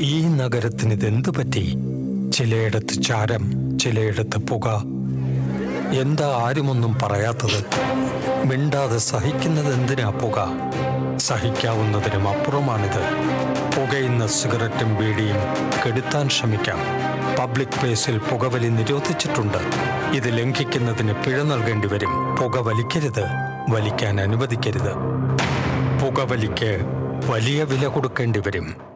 ഈ നഗരത്തിന് ഇതെന്തു പറ്റി? ചിലയിടത്ത് ചാരം, ചിലയിടത്ത് പുക. എന്താ ആരുമൊന്നും പറയാത്തത്? മിണ്ടാതെ സഹിക്കുന്നത് എന്തിനാ പുക? സഹിക്കാവുന്നതിനും അപ്പുറമാണിത്. പുകയുന്ന സിഗരറ്റും ബീഡിയും കെടുത്താൻ ശ്രമിക്കാം. പബ്ലിക് പ്ലേസിൽ പുകവലി നിരോധിച്ചിട്ടുണ്ട്. ഇത് ലംഘിക്കുന്നതിന് പിഴ നൽകേണ്ടി വരും. പുക വലിക്കരുത്, വലിക്കാൻ അനുവദിക്കരുത്. പുകവലിക്ക് വലിയ വില കൊടുക്കേണ്ടി വരും.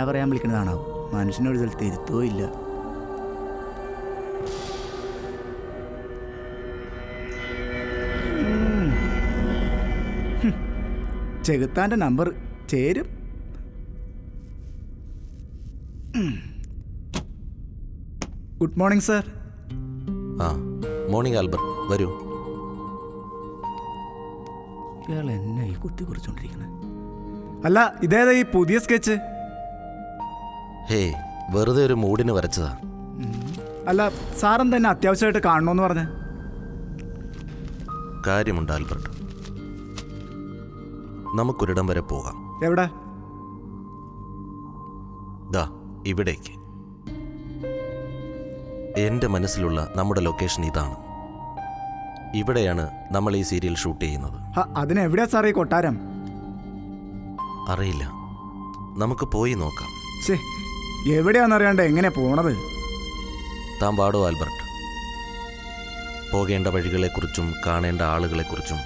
പറയാൻ വിളിക്കുന്നതാണോ? മനുഷ്യനൊരു സ്ഥലത്ത് ഇരുത്തോ ഇല്ല. ചെകുത്താൻ്റെ നമ്പർ ചേരും. Good morning sir. Morning Albert, വരൂ. ഇയാൾ എന്നെ ഈ കുത്തി കുറിച്ചോണ്ടിരിക്കുന്നത്. അല്ല, ഇതേതാ ഈ പുതിയ സ്കെച്ച്? ഹേയ്, വെറുതെ ഒരു മൂഡിന് വരച്ചതാ. അല്ല, സാറും തന്നെ അത്യാവശ്യമായിട്ട് കാണണമെന്ന് പറഞ്ഞ കാര്യമുണ്ട് ആൽബർട്ട്. നമുക്കൊരിടം വരെ പോകാം. എവിടെ? ദാ ഇവിടേക്ക്. എൻ്റെ മനസ്സിലുള്ള നമ്മുടെ ലൊക്കേഷൻ ഇതാണ്. ഇവിടെയാണ് നമ്മൾ ഈ സീരിയൽ ഷൂട്ട് ചെയ്യുന്നത്. അതിനെവിടെയാ സാർ ഈ കൊട്ടാരം? അറിയില്ല, നമുക്ക് പോയി നോക്കാം. ശേ, എവിടെയാണെന്നറിയാണ്ട് എങ്ങനെ പോണത്? താൻ പാടോ ആൽബർട്ട്. പോകേണ്ട വഴികളെക്കുറിച്ചും കാണേണ്ട ആളുകളെക്കുറിച്ചും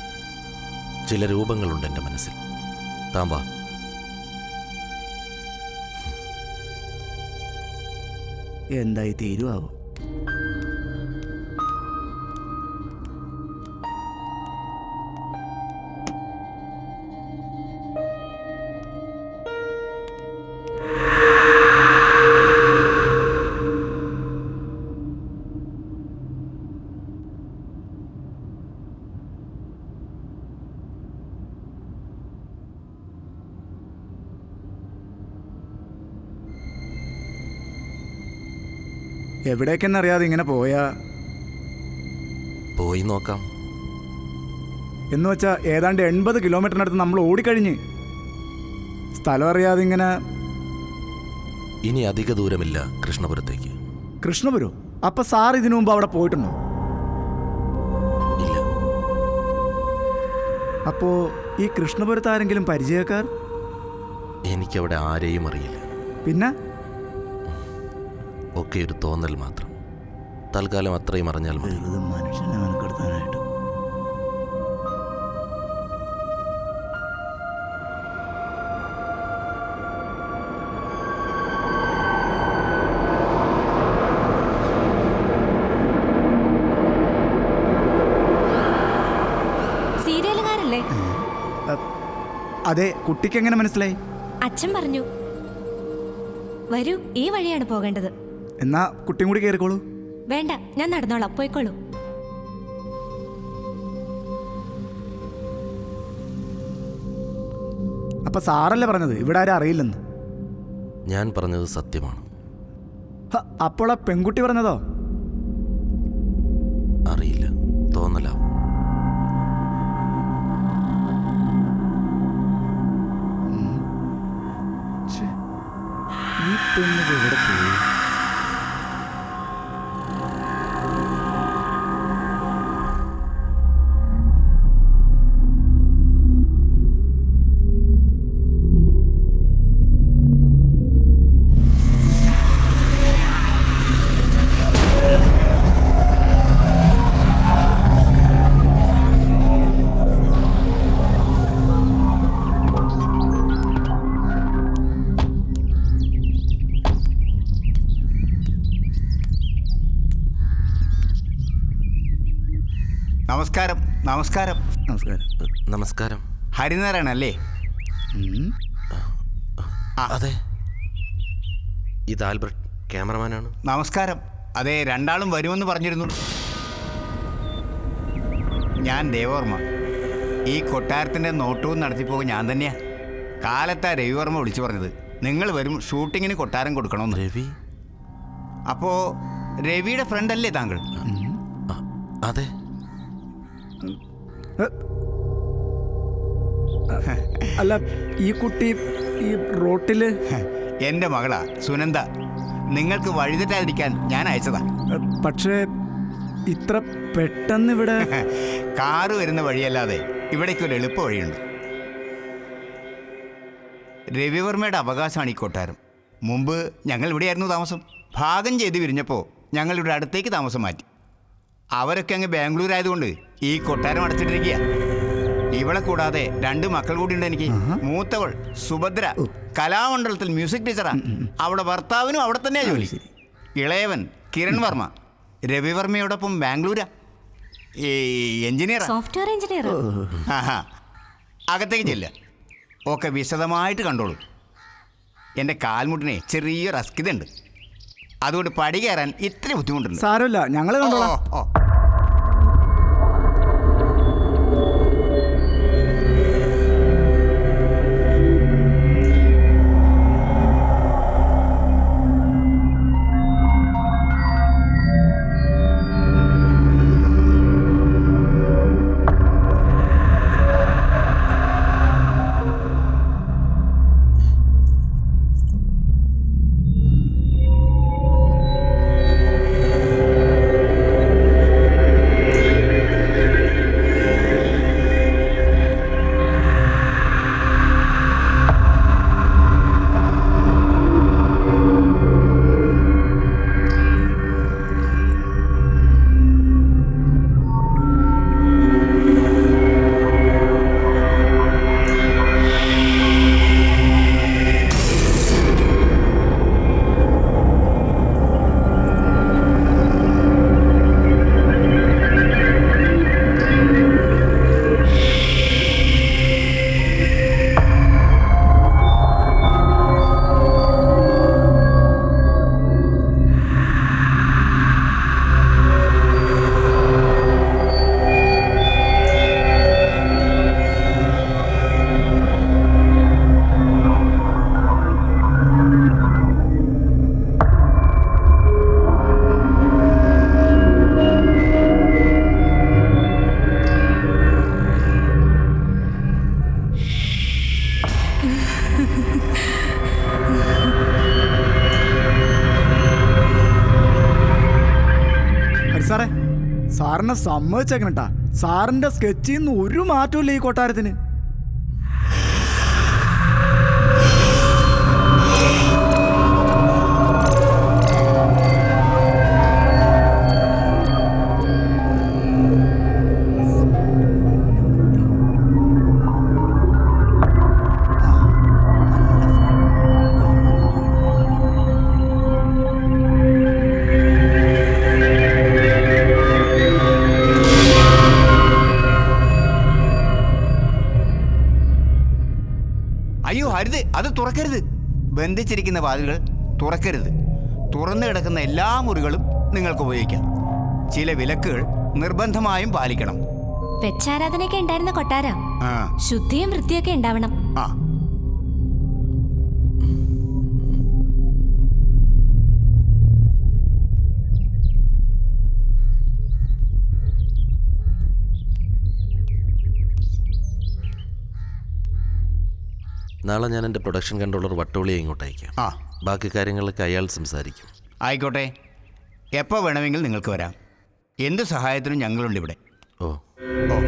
ചില രൂപങ്ങളുണ്ട് എൻ്റെ മനസ്സിൽ. താൻ വാ. എന്തായി തീരുവാവോ? എവിടേക്കെന്നറിയാതെ ഇങ്ങനെ പോയി നോക്കാം. എന്ന് വെച്ചാൽ ഏതാണ്ട് 80 കിലോമീറ്ററിനടുത്ത് നമ്മൾ ഓടിക്കഴിഞ്ഞ്. സ്ഥലം അറിയാതെ ഇങ്ങനെ. ഇനി അധിക ദൂരമില്ല കൃഷ്ണപുരത്തേക്ക്. കൃഷ്ണപുരോ? അപ്പൊ സാർ ഇതിനു മുമ്പ് അവിടെ പോയിട്ടുണ്ടോ? ഇല്ല. അപ്പോ ഈ കൃഷ്ണപുരത്ത് ആരെങ്കിലും പരിചയക്കാർ? എനിക്കവിടെ ആരെയും അറിയില്ല. പിന്നെ? ഒക്കെ ഒരു തോന്നൽ മാത്രം. തൽക്കാലം അത്രയും അറിഞ്ഞാൽ മതി. മനുഷ്യനെ മെനക്കെടുത്താനായിട്ട്. സീരിയലുകാരല്ലേ? അതെ. കുട്ടിക്ക് എങ്ങനെ മനസ്സിലായി? അച്ഛൻ പറഞ്ഞു. വരൂ, ഈ വഴിയാണ് പോകേണ്ടത്. എന്നാ കുട്ടിയും കൂടി കയറിക്കോളൂ. വേണ്ട, ഞാൻ നടന്നോളാം, പോയിക്കോളൂ. അപ്പൊ സാറല്ലേ പറഞ്ഞത് ഇവിടെ ആരും അറിയില്ലെന്ന്? ഞാൻ പറഞ്ഞത് സത്യമാണ്. അപ്പോൾ ആ പെൺകുട്ടി പറഞ്ഞതോ? അറിയില്ല, തോന്നലാവും. ഈ പെണ്ണ് എവിടെ പോയി? നമസ്കാരം. നമസ്കാരം. നമസ്കാരം. നമസ്കാരം. ഹരിനാരായണല്ലേ? അതെ, ഇത് ആൽബർട്ട്, ക്യാമറമാനാണ്. നമസ്കാരം. അതെ, രണ്ടാളും വരുമെന്ന് പറഞ്ഞിരുന്നു. ഞാൻ ദേവവർമ്മ. ഈ കൊട്ടാരത്തിൻ്റെ നോട്ടവും നടത്തിപ്പോകും ഞാൻ തന്നെയാ. കാലത്താ രവിവർമ്മ വിളിച്ചു പറഞ്ഞത് നിങ്ങൾ വരും, ഷൂട്ടിങ്ങിന് കൊട്ടാരം കൊടുക്കണമെന്ന്. രവി? അപ്പോൾ രവിയുടെ ഫ്രണ്ട് അല്ലേ താങ്കൾ? അതെ. അല്ല, ഈ കുട്ടി ഈ റോട്ടില്? എൻ്റെ മകളാ സുനന്ദ. നിങ്ങൾക്ക് വഴിതെറ്റാതിരിക്കാൻ ഞാൻ അയച്ചതാ. പക്ഷേ ഇത്ര പെട്ടെന്ന് ഇവിടെ? കാറ് വരുന്ന വഴിയല്ലാതെ ഇവിടേക്കൊരു എളുപ്പ വഴിയുണ്ട്. രവിവർമ്മയുടെ അവകാശമാണ് ഈ കൊട്ടാരം. മുമ്പ് ഞങ്ങൾ ഇവിടെയായിരുന്നു താമസം. ഭാഗം ചെയ്ത് വിരിഞ്ഞപ്പോൾ ഞങ്ങൾ ഇവിടെ അടുത്തേക്ക് താമസം മാറ്റി. അവരൊക്കെ അങ്ങ് ബാംഗ്ലൂർ ആയതുകൊണ്ട് ഈ കൊട്ടാരം അടച്ചിട്ടിരിക്കുക. ഇവളെ കൂടാതെ 2 മക്കൾ കൂടി ഉണ്ട് എനിക്ക്. മൂത്തവൾ സുഭദ്ര കലാമണ്ഡലത്തിൽ മ്യൂസിക് ടീച്ചറാ. അവിടെ ഭർത്താവിനും അവിടെ തന്നെയാ ജോലി. ഇളയവൻ കിരൺ വർമ്മ രവിവർമ്മയോടൊപ്പം ബാംഗ്ലൂരാ, ഈ എഞ്ചിനീയറാ. Software engineer. അകത്തേക്ക് ചെല്ല, ഒക്കെ വിശദമായിട്ട് കണ്ടോളൂ. എൻ്റെ കാൽമുട്ടിനെ ചെറിയൊരു അസ്കിതയുണ്ട്, അതുകൊണ്ട് പടി കയറാൻ ഇത്തിരി ബുദ്ധിമുട്ടുണ്ട്. സാരമില്ല, ഞങ്ങൾ കണ്ടോളാം. ഓ സാറേ, സാറിനെ സമ്മതിച്ചേക്കണട്ടാ. സാറിന്റെ സ്കെച്ചിൽ നിന്ന് ഒരു മാറ്റമില്ല ഈ കൊട്ടാരത്തിന്. അയ്യോ അരുത്, അത് തുറക്കരുത്. ബന്ധിച്ചിരിക്കുന്ന വാതിലുകൾ തുറക്കരുത്. തുറന്നു കിടക്കുന്ന എല്ലാ മുറികളും നിങ്ങൾക്ക് ഉപയോഗിക്കാം. ചില വിലക്കുകൾ നിർബന്ധമായും പാലിക്കണം. വെച്ചാരാധനയൊക്കെ ഉണ്ടായിരുന്ന കൊട്ടാര, ആ ശുദ്ധിയും വൃത്തിയൊക്കെ ഉണ്ടാവണം. ആ നാളെ ഞാൻ എൻ്റെ പ്രൊഡക്ഷൻ കൺട്രോളർ വട്ടോളിയെ ഇങ്ങോട്ട് അയക്കാം. ആ ബാക്കി കാര്യങ്ങളൊക്കെ അയാൾ സംസാരിക്കും. ആയിക്കോട്ടെ, എപ്പോൾ വേണമെങ്കിൽ നിങ്ങൾക്ക് വരാം. എന്ത് സഹായത്തിനും ഞങ്ങളുണ്ട് ഇവിടെ. ഓ ഓ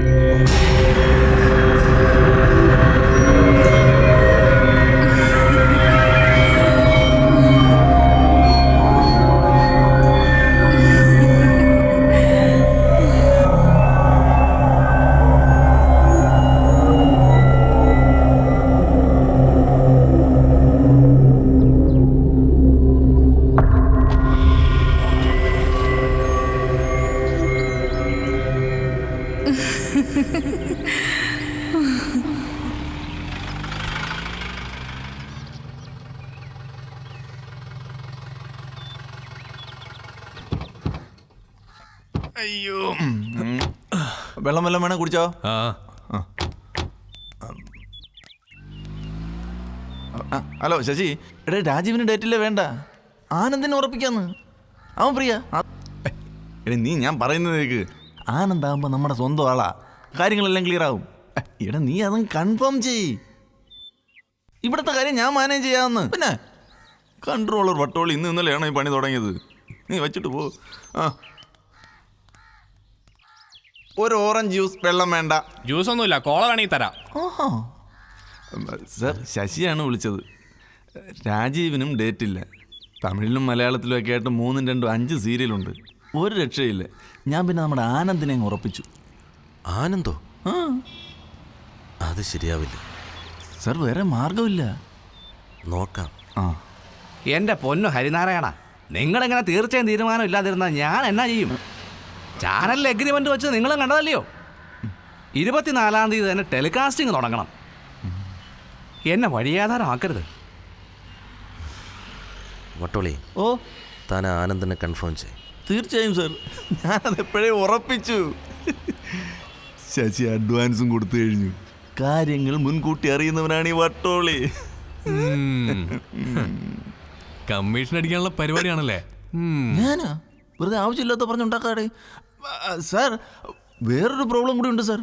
അയ്യോ, വെള്ളം വേണേ കുടിച്ചോ. ഹലോ ശശി, എടേ രാജീവിന് ഡേറ്റില്ലേ വേണ്ട, ആനന്ദിനെ ഉറപ്പിക്കാന്ന്. അവൻ പ്രിയ. എടേ നീ ഞാൻ പറയുന്നത് കേൾക്ക്. ആനന്ദാകുമ്പോൾ നമ്മുടെ സ്വന്തം ആളാ, കാര്യങ്ങളെല്ലാം ക്ലിയർ ആവും. എടാ നീ അതും കൺഫേം ചെയ്. ഇവിടുത്തെ കാര്യം ഞാൻ മാനേജ് ചെയ്യാമെന്ന്. പിന്നെ കൺട്രോളർ വട്ടോളി ഇന്നലെയാണോ ഈ പണി തുടങ്ങിയത്. നീ വെച്ചിട്ട് പോ. ഒരു ഓറഞ്ച് ജ്യൂസ്, വെള്ളം വേണ്ട. ജ്യൂസ് ഒന്നുമില്ല, കോള വേണമെങ്കിൽ തരാം. ഓഹോ സർ, ശശിയാണ് വിളിച്ചത്. രാജീവിനും ഡേറ്റില്ല. തമിഴിലും മലയാളത്തിലും ഒക്കെ ആയിട്ട് 3, 2, 5 സീരിയലുണ്ട്. ഒരു രക്ഷയില്ല. ഞാൻ പിന്നെ നമ്മുടെ ആനന്ദിനെ അങ്ങ് ഉറപ്പിച്ചു. ആനന്ദോ? ആ അത് ശരിയാവില്ല. സാർ വേറെ മാർഗമില്ല. നോക്കാം. ആ എന്റെ പൊന്നു ഹരിനാരായണ, നിങ്ങളിങ്ങനെ തീർച്ചയായും തീരുമാനം ഇല്ലാതിരുന്നാൽ ഞാൻ എന്നാ ചെയ്യും? ചാനലിൽ എഗ്രിമെന്റ് വെച്ച് നിങ്ങളും കണ്ടതല്ലയോ? 24-ാം തീയതി തന്നെ ടെലികാസ്റ്റിംഗ് തുടങ്ങണം. എന്നെ വഴിയാധാരമാക്കരുത്. വട്ടോളി, ഓ താൻ ആനന്ദിനെ കൺഫേം ചെയ്യും. തീർച്ചയായും സാർ, ഞാനത് എപ്പോഴേ ഉറപ്പിച്ചു. ശശി അഡ്വാൻസും കൊടുത്തു കഴിഞ്ഞു. കാര്യങ്ങൾ മുൻകൂട്ടി അറിയുന്നവനാണ് ഈ വട്ടോളി. കമ്മീഷൻ അടിക്കാനുള്ള പരിപാടിയാണല്ലേ? ഞാനാ വെറുതെ ആവശ്യമില്ലാത്ത പറഞ്ഞുണ്ടാക്കാടെ. സാർ വേറൊരു പ്രോബ്ലം കൂടി ഉണ്ട് സാർ.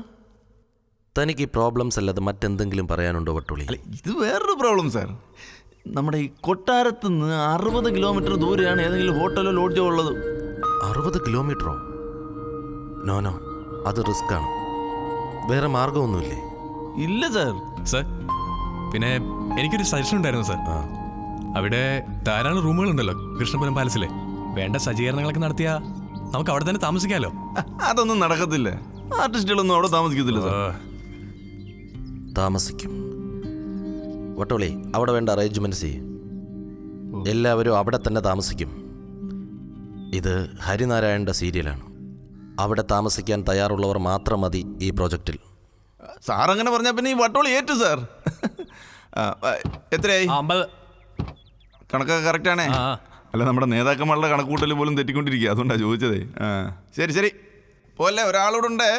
തനിക്ക് ഈ പ്രോബ്ലംസ് അല്ലാതെ മറ്റെന്തെങ്കിലും പറയാനുണ്ടോ വട്ടോളി? അല്ല, ഇത് വേറൊരു പ്രോബ്ലം സാർ. നമ്മുടെ ഈ കൊട്ടാരത്ത് നിന്ന് 60 കിലോമീറ്റർ ദൂരെയാണ് ഏതെങ്കിലും ഹോട്ടലോ ലോഡ്ജോ ഉള്ളത്. 60 കിലോമീറ്ററോ? നോ, അത് റിസ്ക് ആണ്. വേറെ മാർഗമൊന്നുമില്ലേ? ഇല്ല സാർ. സർ, പിന്നെ എനിക്കൊരു സജഷൻ ഉണ്ടായിരുന്നു സർ. അവിടെ ധാരാളം റൂമുകളുണ്ടല്ലോ കൃഷ്ണപുരം പാലസിലെ. വേണ്ട സജ്ജീകരണങ്ങളൊക്കെ നടത്തിയാൽ നമുക്ക് അവിടെ തന്നെ താമസിക്കാമല്ലോ. അതൊന്നും നടക്കത്തില്ല. ആർട്ടിസ്റ്റുകളൊന്നും അവിടെ താമസിക്കത്തില്ല സാർ. താമസിക്കും. വട്ടോളി, അവിടെ വേണ്ട അറേഞ്ച്മെന്റ്സ് ചെയ്യും. എല്ലാവരും അവിടെ തന്നെ താമസിക്കും. ഇത് ഹരിനാരായണന്റെ സീരിയലാണ്. അവിടെ താമസിക്കാൻ തയ്യാറുള്ളവർ മാത്രം മതി ഈ പ്രോജക്റ്റിൽ. സാർ അങ്ങനെ പറഞ്ഞാൽ പിന്നെ ഈ വട്ടോളി ഏറ്റു സാർ. എത്രയായി? 50. കണക്കൊക്കെ കറക്റ്റാണേ? ആ. അല്ല, നമ്മുടെ നേതാക്കന്മാരുടെ കണക്കൂട്ടൽ പോലും തെറ്റിക്കൊണ്ടിരിക്കുക. അതുകൊണ്ടാണ് ചോദിച്ചതേ. ശരി പോലെ ഒരാളോട് ഉണ്ട്.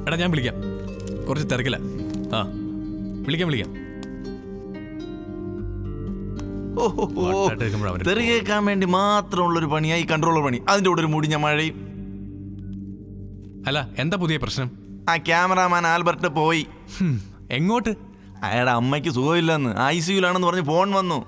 എടാ ഞാൻ വിളിക്കാം, കുറച്ച് തിരക്കില്ല. ആ വിളിക്കാം. തെറി കേൾക്കാൻ വേണ്ടി മാത്രമുള്ളൊരു പണിയായി കൺട്രോളർ പണി. അതിൻ്റെ കൂടെ ഒരു മുടിഞ്ഞ മഴയും. അല്ല, എന്താ പുതിയ പ്രശ്നം? ആ ക്യാമറാമാൻ ആൽബർട്ട് പോയി. എങ്ങോട്ട്? അയാളുടെ അമ്മയ്ക്ക് സുഖമില്ലെന്ന്, ICUലാണെന്ന് പറഞ്ഞ് ഫോൺ വന്നു.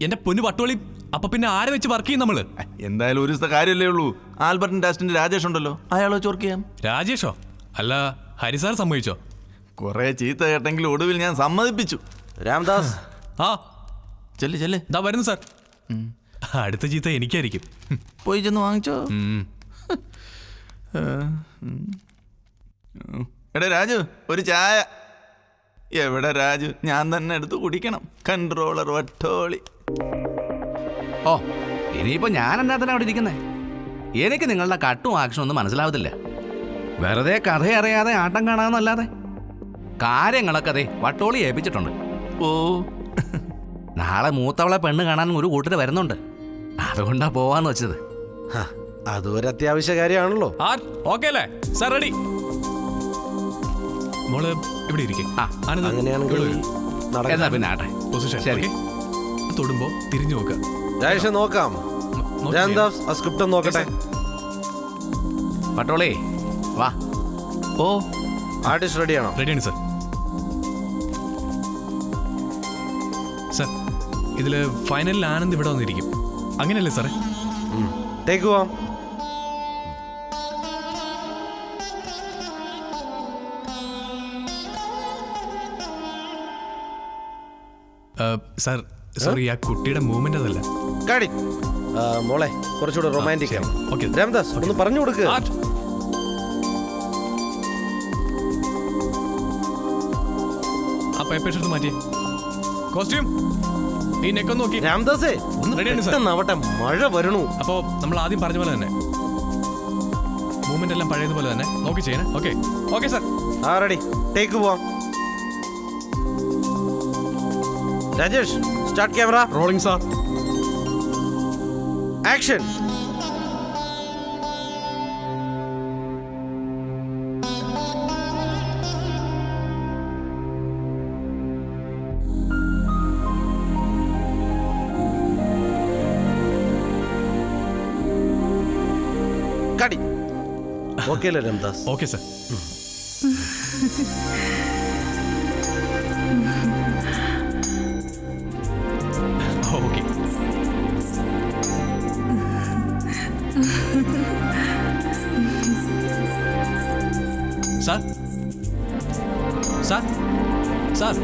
എന്റെ പൊന്നു വട്ടോളി, അപ്പൊ പിന്നെ ആരെ വെച്ച് വർക്ക് ചെയ്യും നമ്മള്? എന്തായാലും ഒരു ദിവസത്തെ കാര്യമല്ലേ ഉള്ളൂ. ആൽബർട്ടിന്റെ അസിസ്റ്റന്റ് രാജേഷ് ഉണ്ടല്ലോ, അയാളെ വെച്ച് വർക്ക് ചെയ്യാം. രാജേഷോ? അല്ല, ഹരിസാർ സമ്മതിച്ചോ? കുറെ ചീത്ത കേട്ടെങ്കിൽ ഒടുവിൽ ഞാൻ സമ്മതിപ്പിച്ചു. രാംദാസ്, ആ ചെല്ല് ദാ വരുന്നു സാർ. അടുത്ത ചീത്ത എനിക്കായിരിക്കും. പോയി ചെന്ന് വാങ്ങിച്ചോ. എടാ രാജു, ഒരു ചായ. എവിടെ രാജു? ഞാൻ തന്നെ എടുത്ത് കുടിക്കണം. കൺട്രോളർ വട്ടോളി. ഓ, ഇനിയിപ്പോ ഞാൻ എന്നാ തന്നെ അവിടെ ഇരിക്കുന്നേ? എനിക്ക് നിങ്ങളുടെ കട്ടും ആക്ഷനും ഒന്നും മനസ്സിലാവത്തില്ല. വെറുതെ കഥ അറിയാതെ ആട്ടം കാണാമെന്നല്ലാതെ. കാര്യങ്ങളൊക്കെ അതെ വട്ടോളി ഏൽപ്പിച്ചിട്ടുണ്ട്. ഓ, നാളെ മൂത്തവളെ പെണ്ണ് കാണാൻ ഒരു കൂട്ടര് വരുന്നുണ്ട്. അതുകൊണ്ടാ പോവാന്ന് വെച്ചത്. അതൊരു അത്യാവശ്യ കാര്യമാണല്ലോ. ഓക്കെ അല്ലേ സാർ? റെഡി? മോള് ഇവിടെ ഇരിക്കും. അങ്ങനെയാണെങ്കിൽ എന്നാ പിന്നെ ആട്ടെ. പൊസിഷൻ ശരി. തൊടുമ്പോ തിരിഞ്ഞു നോക്കുക. രാജേഷ് നോക്കാം. രാംദാസ് ആ സ്ക്രിപ്റ്റ് നോക്കട്ടെ. വട്ടോളി വാ. ഓ, ആർട്ടിസ്റ്റ് റെഡിയാണോ? റെഡിയാണ് സാർ. സാർ, ഇതില് ഫൈനലിൽ ആനന്ദ് ഇവിടെ വന്നിരിക്കും, അങ്ങനെയല്ലേ സാറേ? ടേക്ക് പോവാം. സാർ സോറി, ആ കുട്ടിയുടെ മൂവ്മെന്റ് അതല്ല. കാടി മോളെ കുറച്ചുകൂടെ റൊമാൻറ്റിക് ആണ്. ഓക്കെ രാംദാസ് ഒന്ന് പറഞ്ഞു കൊടുക്കുക. ആ പേപ്പേഴ്സ് എടുത്ത് മാറ്റിയേ. കോസ്റ്റ്യൂം ഈ നെക്കൊന്ന് നോക്കി. രാംദാസേ പെട്ടെന്നാവട്ടെ, മഴ വരണു. അപ്പോൾ നമ്മൾ ആദ്യം പറഞ്ഞ പോലെ തന്നെ മൂവ്മെന്റ് എല്ലാം പഴയതുപോലെ തന്നെ നോക്കി ചെയ്യണേ. Okay okay sir. ആ റെഡി, ടേക്ക് പോവാം. Rajesh, start camera. Rolling sir. Action. കടി. ഓക്കെ അല്ലേ Ramdas? Okay sir. Okay sir. Sir sir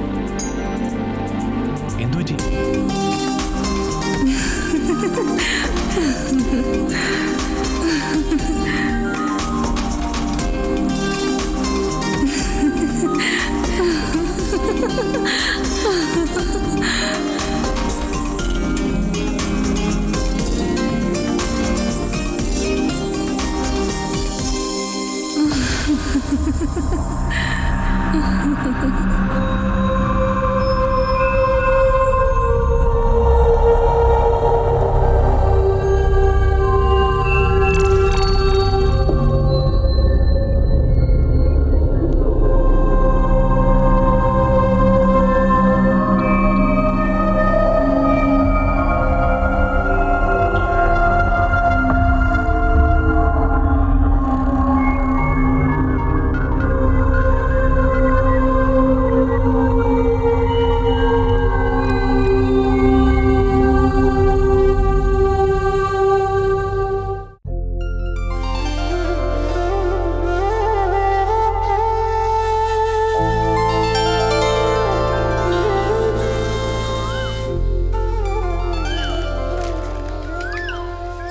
എന്തു പറ്റി?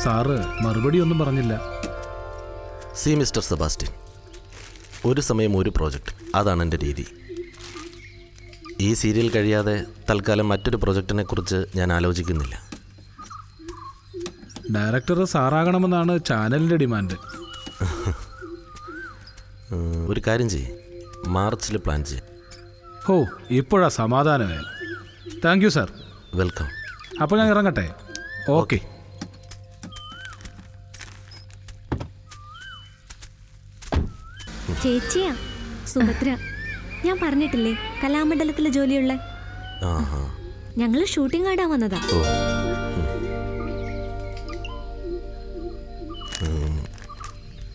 സാറ് മറുപടി ഒന്നും പറഞ്ഞില്ല. സി മിസ്റ്റർ സെബാസ്റ്റ്യൻ, ഒരു സമയം ഒരു പ്രോജക്റ്റ്, അതാണ് എൻ്റെ രീതി. ഈ സീരിയൽ കഴിയാതെ തൽക്കാലം മറ്റൊരു പ്രൊജക്റ്റിനെ കുറിച്ച് ഞാൻ ആലോചിക്കുന്നില്ല. ഡയറക്ടർ സാറാകണമെന്നാണ് ചാനലിൻ്റെ ഡിമാൻഡ്. ഒരു കാര്യം ചെയ്യ്, മാർച്ചിൽ പ്ലാൻ ചെയ്യും. ഓ, ഇപ്പോഴാ സമാധാനമേ. Thank you sir. വെൽക്കം. അപ്പോൾ ഞാൻ ഇറങ്ങട്ടെ. ഓക്കെ. ചേച്ചിയാ സുഭദ്ര. ഞാൻ പറഞ്ഞിട്ടില്ലേ കലാമണ്ഡലത്തിലെ ജോലിയുള്ള. ആഹാ. ഞങ്ങള് ഷൂട്ടിംഗ് ആടാൻ വന്നതാ. ഓ.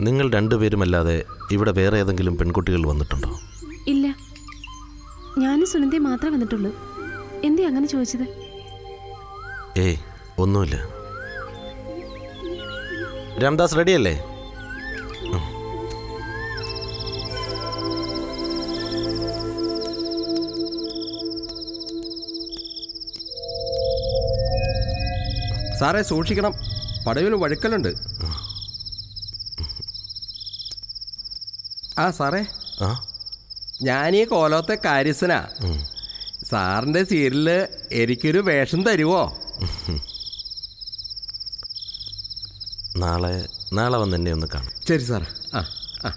നിങ്ങൾ രണ്ടുപേരുമല്ലാതെ ഇവിടെ വേറെ ഏതെങ്കിലും പെൺകുട്ടികൾ വന്നിട്ടുണ്ടോ? ഇല്ല, ഞാനും സുനന്ദയും മാത്രമേ വന്നിട്ടുള്ളൂ. എന്തേ അങ്ങനെ ചോദിച്ചത്? ഏയ് ഒന്നുമില്ല. രാംദാസ് റെഡിയല്ലേ? സാറേ സൂക്ഷിക്കണം, പടവിൽ വഴുക്കലുണ്ട്. ആ സാറേ, ഞാനീ കോലത്തെ കാര്യസ്ഥനാ. സാറിൻ്റെ സീരിയലില് എനിക്കൊരു വേഷം തരുമോ? നാളെ വന്ന് എന്നെ ഒന്ന് കാണും. ശരി സാറേ. ആ ആ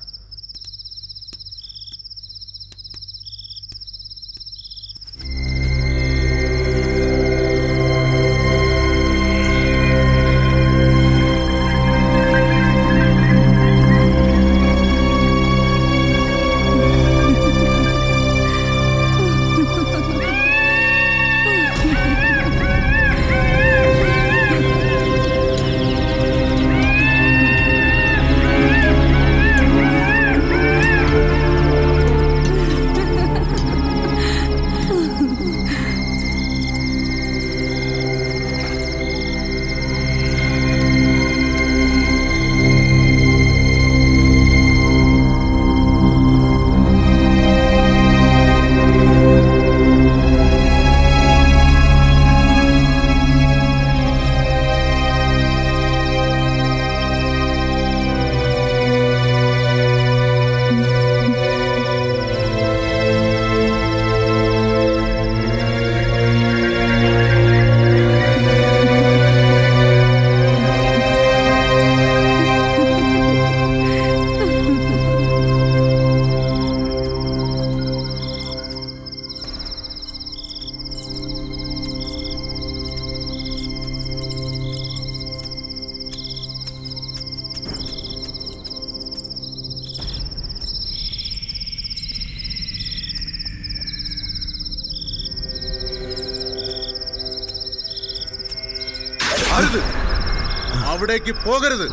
അവിടേക്ക് പോകരുത്.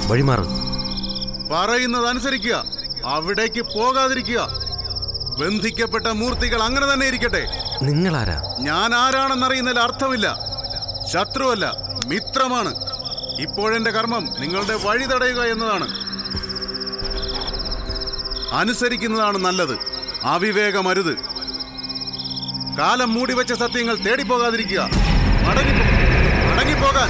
വഴിമാറ്. പറയുന്നത് അനുസരിക്കുക. അവിടേക്ക് പോകാതിരിക്കുക. ബന്ധിക്കപ്പെട്ട മൂർത്തികൾ അങ്ങനെ തന്നെ ഇരിക്കട്ടെ. നിങ്ങളാരാ? ഞാൻ ആരാണെന്നറിയുന്നതിൽ അർത്ഥമില്ല. ശത്രുവല്ല, മിത്രമാണ്. ഇപ്പോഴെന്റെ കർമ്മം നിങ്ങളുടെ വഴി തടയുക എന്നതാണ്. അനുസരിക്കുന്നതാണ് നല്ലത്. അവിവേകമരുത്. കാലം മൂടിവെച്ച സത്യങ്ങൾ തേടിപ്പോകാതിരിക്കുക. മടങ്ങിപ്പോകാൻ.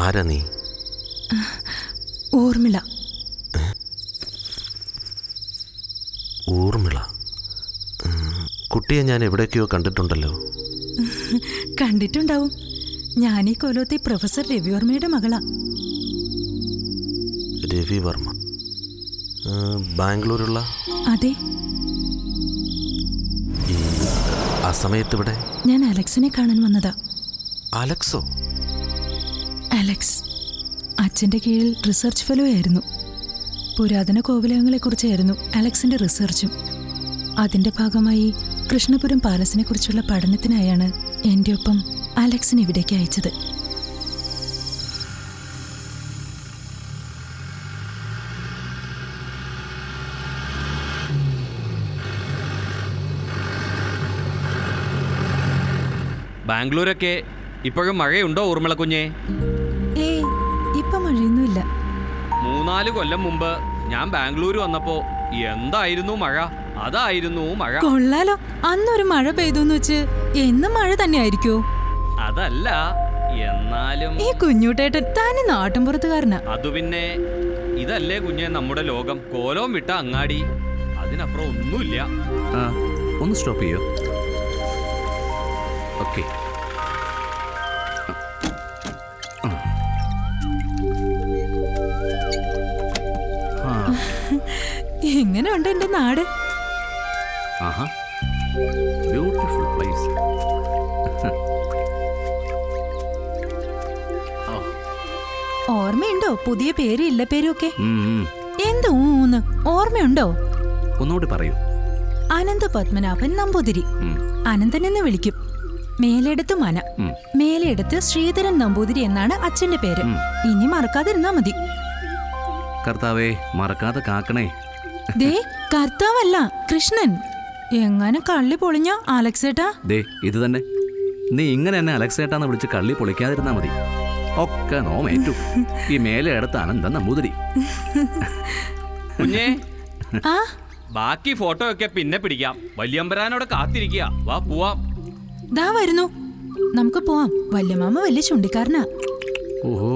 ആരാ നീ? ഊർമിള. ഊർമിള? കുട്ടിയെ ഞാൻ എവിടെയൊക്കെയോ കണ്ടിട്ടുണ്ടല്ലോ. കണ്ടിട്ടുണ്ടാവും. ഞാനീ കൊലോത്തെ പ്രൊഫസർ രവിവർമ്മയുടെ മകളാ. രവിവർമ്മ? ബാംഗ്ലൂരുള്ള? അതെ. ആ സമയത്ത് ഇവിടെ ഞാൻ അലക്സിനെ കാണാൻ വന്നതാ. അലക്സോ? അലക്സ് അച്ഛൻ്റെ കീഴിൽ റിസർച്ച് ഫെലോ ആയിരുന്നു. പുരാതന കോവിലകങ്ങളെക്കുറിച്ചായിരുന്നു അലക്സിൻ്റെ റിസർച്ചും. അതിൻ്റെ ഭാഗമായി കൃഷ്ണപുരം പാലസിനെ കുറിച്ചുള്ള പഠനത്തിനായാണ് എൻ്റെ ഒപ്പം അലക്സിനെ ഇവിടേക്ക് അയച്ചത്. ബാംഗ്ലൂരൊക്കെ ഇപ്പോഴും മഴയുണ്ടോ ഊർമിള കുഞ്ഞേ? ഏയ്, ഇപ്പൊ മഴയൊന്നുമില്ല. 3-4 കൊല്ലം മുമ്പ് ഞാൻ ബാംഗ്ലൂർ വന്നപ്പോ എന്തായിരുന്നു മഴ. അതായിരുന്നു മഴ. കൊള്ളാലോ, അന്നൊരു മഴ പെയ്തുന്ന് വെച്ച് എന്നും മഴ തന്നെ ആയിരിക്കോ? അതല്ല, എന്നാലും ഈ കുഞ്ഞുട്ടേട്ടൻ താനെ നാട്ടിൻപുറത്തുകാരനാ. അതു പിന്നെ ഇതല്ലേ കുഞ്ഞെ നമ്മുടെ ലോകം. കോലവും വിട്ട അങ്ങാടി, അതിനപ്പുറം ഒന്നുമില്ല. ഒന്ന് സ്റ്റോപ്പ് ചെയ്യോ? ഓക്കെ. എങ്ങനെയുണ്ട് എന്റെ നാട്? ആഹാ, ബ്യൂട്ടിഫുൾ പ്ലേസ്. ഓർമ്മയുണ്ടോ പുതിയ പേര് ഇല്ല പേരും ഒക്കെ? എന്തോന്ന് ഓർമ്മയുണ്ടോ? ഒന്നുകൂടി പറയൂ. അനന്ത പത്മനാഭൻ നമ്പൂതിരി. അനന്തൻ എന്ന് വിളിക്കും. മേലെടുത്ത് മന, മേലെടുത്ത് ശ്രീധരൻ നമ്പൂതിരി എന്നാണ് അച്ഛന്റെ പേര്. ഇനി മറക്കാതിരുന്നാ മതി. കർത്താവേ, മറക്കാതെ കാക്കണേ. ദേ, കർത്താവല്ല, കൃഷ്ണൻ. എങ്ങനെ കള്ളി പൊളിഞ്ഞ അലക്സേട്ടാ? ദേ, ഇത് തന്നെ. നീ ഇങ്ങനെ എന്നെ അലക്സേട്ടാന്ന് വിളിച്ച് കള്ളി പൊളിക്കാതിരുന്നാ മതി. ഒക്കെ നോമേറ്റു. ഈ മേലെ എടുത്ത് അനന്തൻ നമ്പൂതിരി. കുഞ്ഞേ, ആ ബാക്കി ഫോട്ടോ ഒക്കെ പിന്നെ പിടിക്കാം. വല്യമ്പരാനോട് കാത്തിരിക്കുക. വാ പോവാം. ദാ വരുന്നു. നമുക്ക് പോവാം. വല്യമാമ വലിയ ചുണ്ടിക്കാരനാ. ഓഹോ.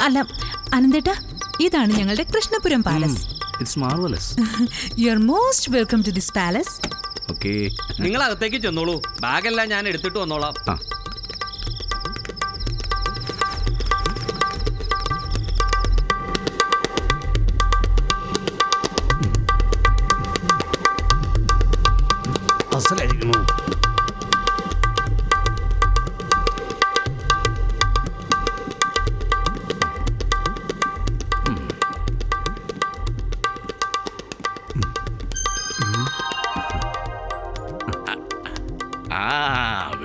അല്ല അനന്തേട്ടാ, ഇതാണ് ഞങ്ങളുടെ Krishnapuram palace. It's marvellous. You are most welcome to this palace. Okay, നിങ്ങൾ അകത്തേക്ക് ചെന്നോളൂ. ബാഗെല്ലാം ഞാൻ എടുത്തിട്ട് വന്നോളാം. ആ അസലായിരിക്കണോ?